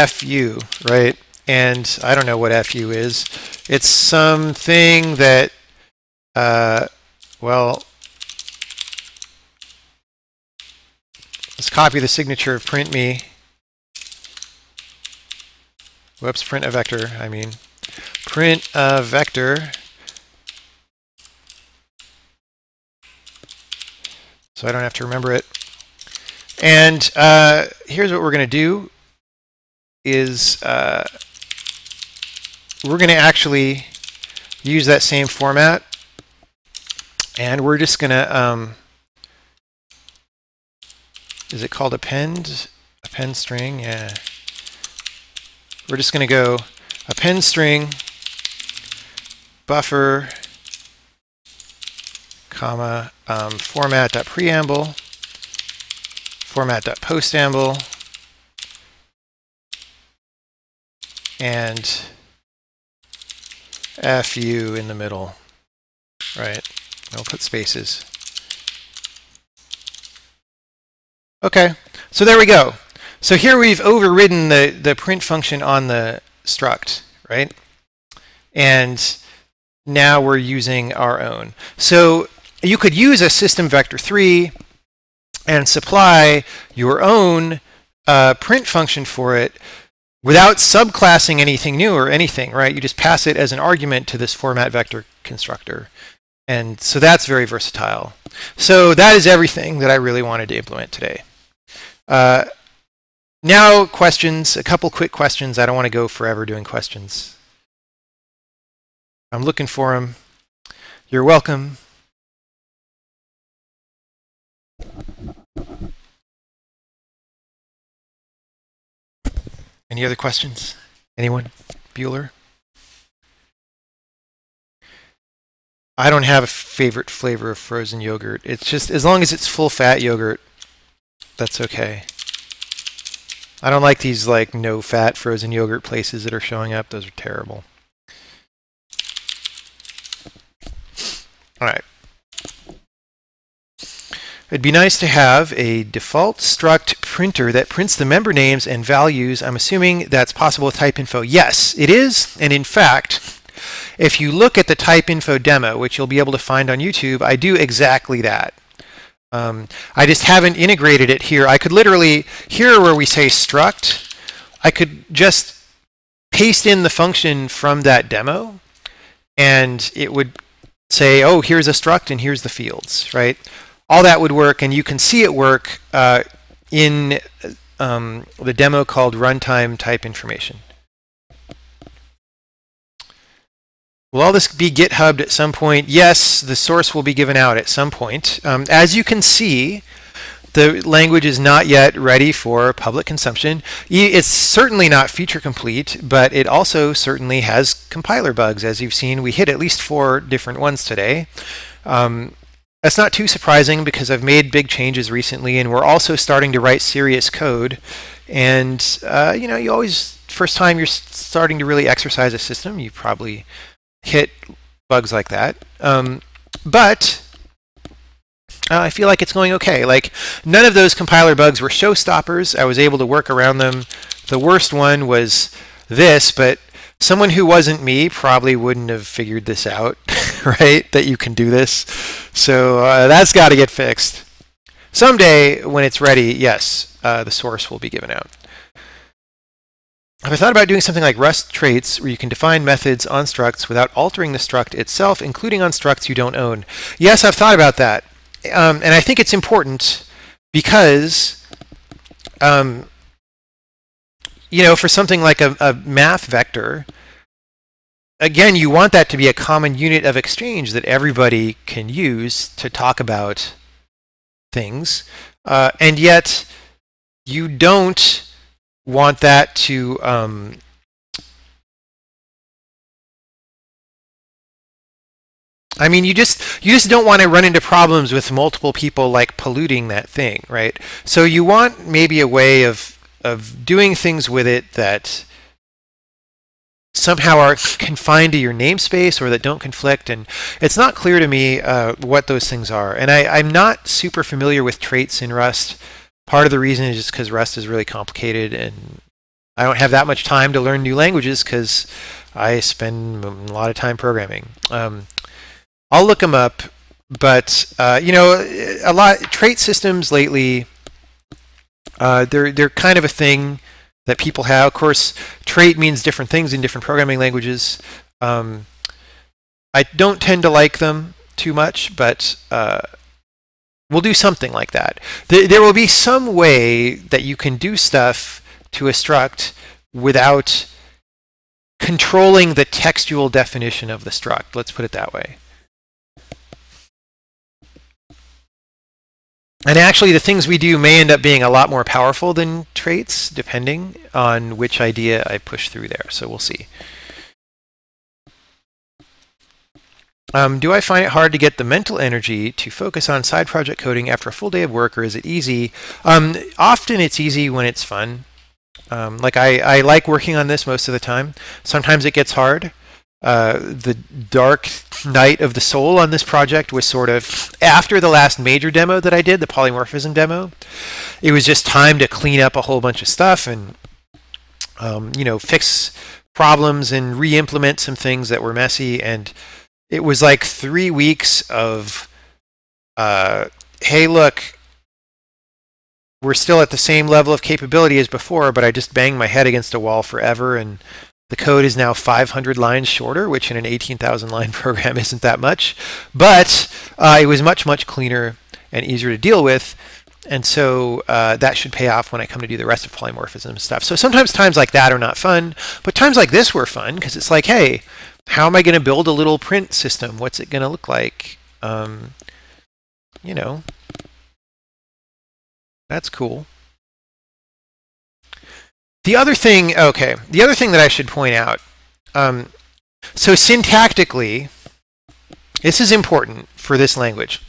fu, right? And I don't know what fu is. It's something that, well, let's copy the signature of print me. Whoops, print a vector, I mean. Print a vector. So I don't have to remember it. And here's what we're going to do is we're going to actually use that same format, and we're just going to, is it called append? Append string? Yeah. We're just going to go append string, buffer, comma, format.preamble, format.postamble, and fu in the middle, right? I'll put spaces. Okay, so there we go. So here we've overridden the print function on the struct, right? And now we're using our own. So you could use a system vector 3 and supply your own print function for it without subclassing anything new or anything, right? You just pass it as an argument to this format vector constructor. And so that's very versatile. So that is everything that I really wanted to implement today. Now questions, a couple quick questions. I don't want to go forever doing questions. I'm looking for them. You're welcome. Any other questions? Anyone? Bueller? I don't have a favorite flavor of frozen yogurt. It's just, as long as it's full fat yogurt, that's okay. I don't like these like no fat frozen yogurt places that are showing up. Those are terrible. All right. It'd be nice to have a default struct printer that prints the member names and values. I'm assuming that's possible with typeinfo. Yes, it is. And in fact, if you look at the typeinfo demo, which you'll be able to find on YouTube, I do exactly that. I just haven't integrated it here. I could literally, here where we say struct, I could just paste in the function from that demo, and it would say, oh, here's a struct and here's the fields, right? All that would work, and you can see it work in the demo called runtime type information. Will all this be GitHubbed at some point? Yes, the source will be given out at some point. As you can see, the language is not yet ready for public consumption. It's certainly not feature complete, but it also certainly has compiler bugs. As you've seen, we hit at least 4 different ones today. That's not too surprising because I've made big changes recently, and we're also starting to write serious code. And you know, you always, first time you're starting to really exercise a system, you probably hit bugs like that. But I feel like it's going okay. Like, none of those compiler bugs were showstoppers. I was able to work around them. The worst one was this, but someone who wasn't me probably wouldn't have figured this out, right? That you can do this. So that's got to get fixed. Someday, when it's ready, yes, the source will be given out. Have I thought about doing something like Rust traits, where you can define methods on structs without altering the struct itself, including on structs you don't own? Yes, I've thought about that. And I think it's important because, you know, for something like a math vector, again, you want that to be a common unit of exchange that everybody can use to talk about things. And yet, you don't want that to I mean, you just don't want to run into problems with multiple people like polluting that thing, right? So you want maybe a way of doing things with it that somehow are confined to your namespace or that don't conflict, and it's not clear to me what those things are. And I'm not super familiar with traits in Rust. Part of the reason is just because Rust is really complicated, and I don't have that much time to learn new languages because I spend a lot of time programming. I'll look them up, but you know, trait systems lately, they're kind of a thing that people have. Of course, trait means different things in different programming languages. I don't tend to like them too much, but we'll do something like that. There will be some way that you can do stuff to a struct without controlling the textual definition of the struct. Let's put it that way. And actually, the things we do may end up being a lot more powerful than traits, depending on which idea I push through there. So we'll see. Do I find it hard to get the mental energy to focus on side project coding after a full day of work, or is it easy? Often it's easy when it's fun. Like I like working on this most of the time. Sometimes it gets hard. The dark night of the soul on this project was sort of after the last major demo that I did, the polymorphism demo. It was just time to clean up a whole bunch of stuff and you know, fix problems and re-implement some things that were messy. And it was like 3 weeks of, hey, look, we're still at the same level of capability as before, but I just banged my head against a wall forever, and the code is now 500 lines shorter, which in an 18,000 line program isn't that much. But it was much, much cleaner and easier to deal with. And so that should pay off when I come to do the rest of polymorphism stuff. So sometimes times like that are not fun, but times like this were fun because it's like, hey, how am I going to build a little print system? What's it going to look like? You know, that's cool. The other thing, okay, the other thing that I should point out, so syntactically, this is important for this language.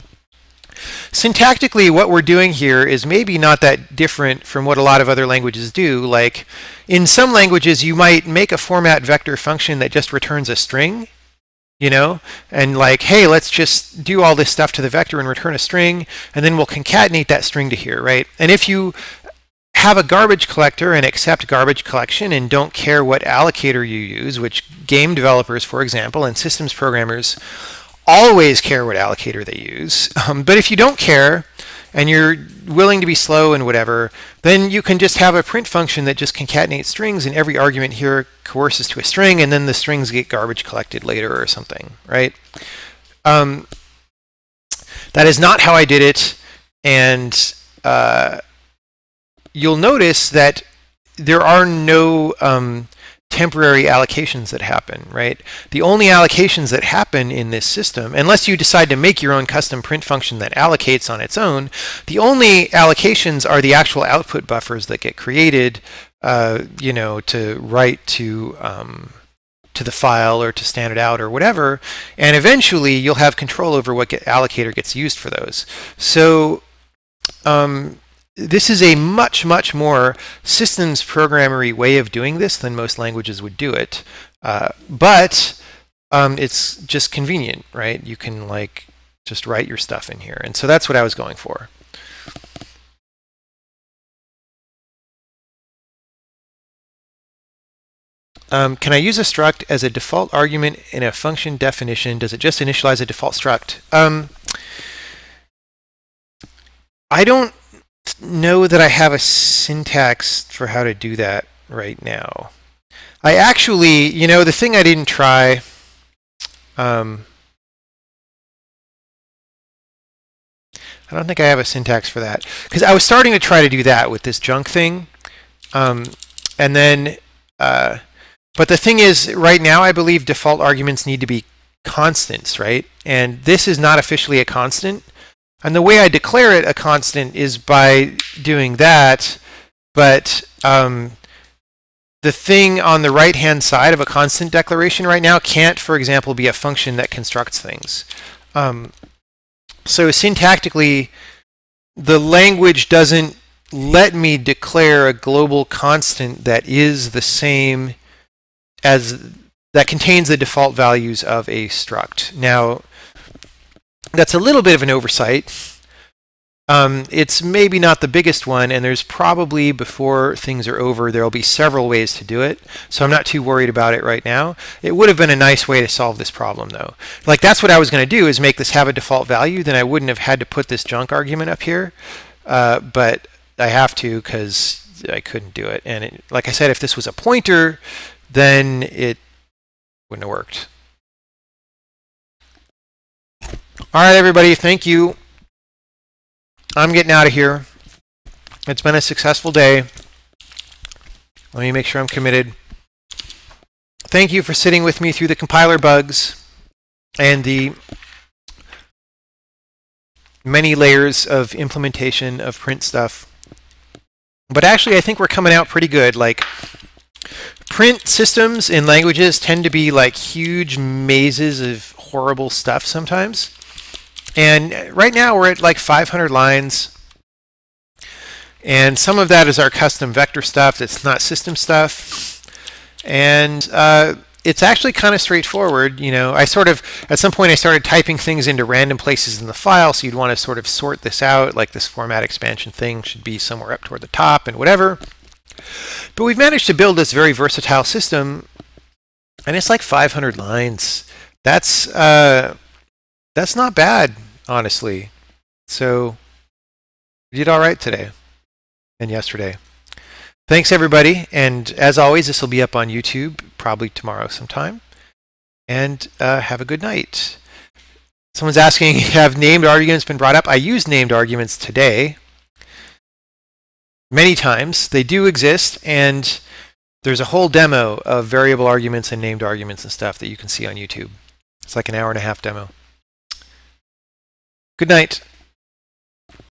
Syntactically, what we're doing here is maybe not that different from what a lot of other languages do. Like, in some languages, you might make a format vector function that just returns a string, you know, and like, hey, let's just do all this stuff to the vector and return a string, and then we'll concatenate that string to here, right? And if you have a garbage collector and accept garbage collection and don't care what allocator you use, which game developers, for example, and systems programmers always care what allocator they use. But if you don't care and you're willing to be slow and whatever, then you can just have a print function that just concatenates strings, and every argument here coerces to a string, and then the strings get garbage collected later or something, right? That is not how I did it, and you'll notice that there are no temporary allocations that happen, right? The only allocations that happen in this system, unless you decide to make your own custom print function that allocates on its own, the only allocations are the actual output buffers that get created, you know, to write to to the file or to stand it out or whatever, and eventually you'll have control over what allocator gets used for those. So this is a much more systems programmery way of doing this than most languages would do it, but it's just convenient, right? You can like just write your stuff in here, and so that's what I was going for. Can I use a struct as a default argument in a function definition? Does it just initialize a default struct? I don't know that I have a syntax for how to do that right now. I actually, the thing I didn't try, I don't think I have a syntax for that, because I was starting to try to do that with this junk thing, and then but the thing is, right now, I believe default arguments need to be constants, right? And this is not officially a constant. And the way I declare it a constant is by doing that. But the thing on the right-hand side of a constant declaration right now can't, for example, be a function that constructs things. So syntactically, the language doesn't let me declare a global constant that is the same as that contains the default values of a struct. Now, that's a little bit of an oversight. It's maybe not the biggest one, and there's probably, before things are over, there'll be several ways to do it, so I'm not too worried about it right now. It would have been a nice way to solve this problem, though. Like, that's what I was going to do, is make this have a default value, then I wouldn't have had to put this junk argument up here, but I have to because I couldn't do it. And like I said, if this was a pointer, then it wouldn't have worked. All right, everybody, thank you. I'm getting out of here. It's been a successful day. Let me make sure I'm committed. Thank you for sitting with me through the compiler bugs and the many layers of implementation of print stuff. But actually, I think we're coming out pretty good. Like, print systems in languages tend to be like huge mazes of horrible stuff sometimes. And right now we're at like 500 lines. And some of that is our custom vector stuff that's not system stuff. And it's actually kind of straightforward. I sort of, at some point I started typing things into random places in the file, so you'd want to sort of sort this out, like this format expansion thing should be somewhere up toward the top and whatever. But we've managed to build this very versatile system, and it's like 500 lines. That's not bad, honestly. So we did all right today and yesterday. Thanks, everybody. And as always, this will be up on YouTube probably tomorrow sometime. And have a good night. Someone's asking, have named arguments been brought up? I used named arguments today many times. They do exist, and there's a whole demo of variable arguments and named arguments and stuff that you can see on YouTube. It's like an hour-and-a-half demo. Good night.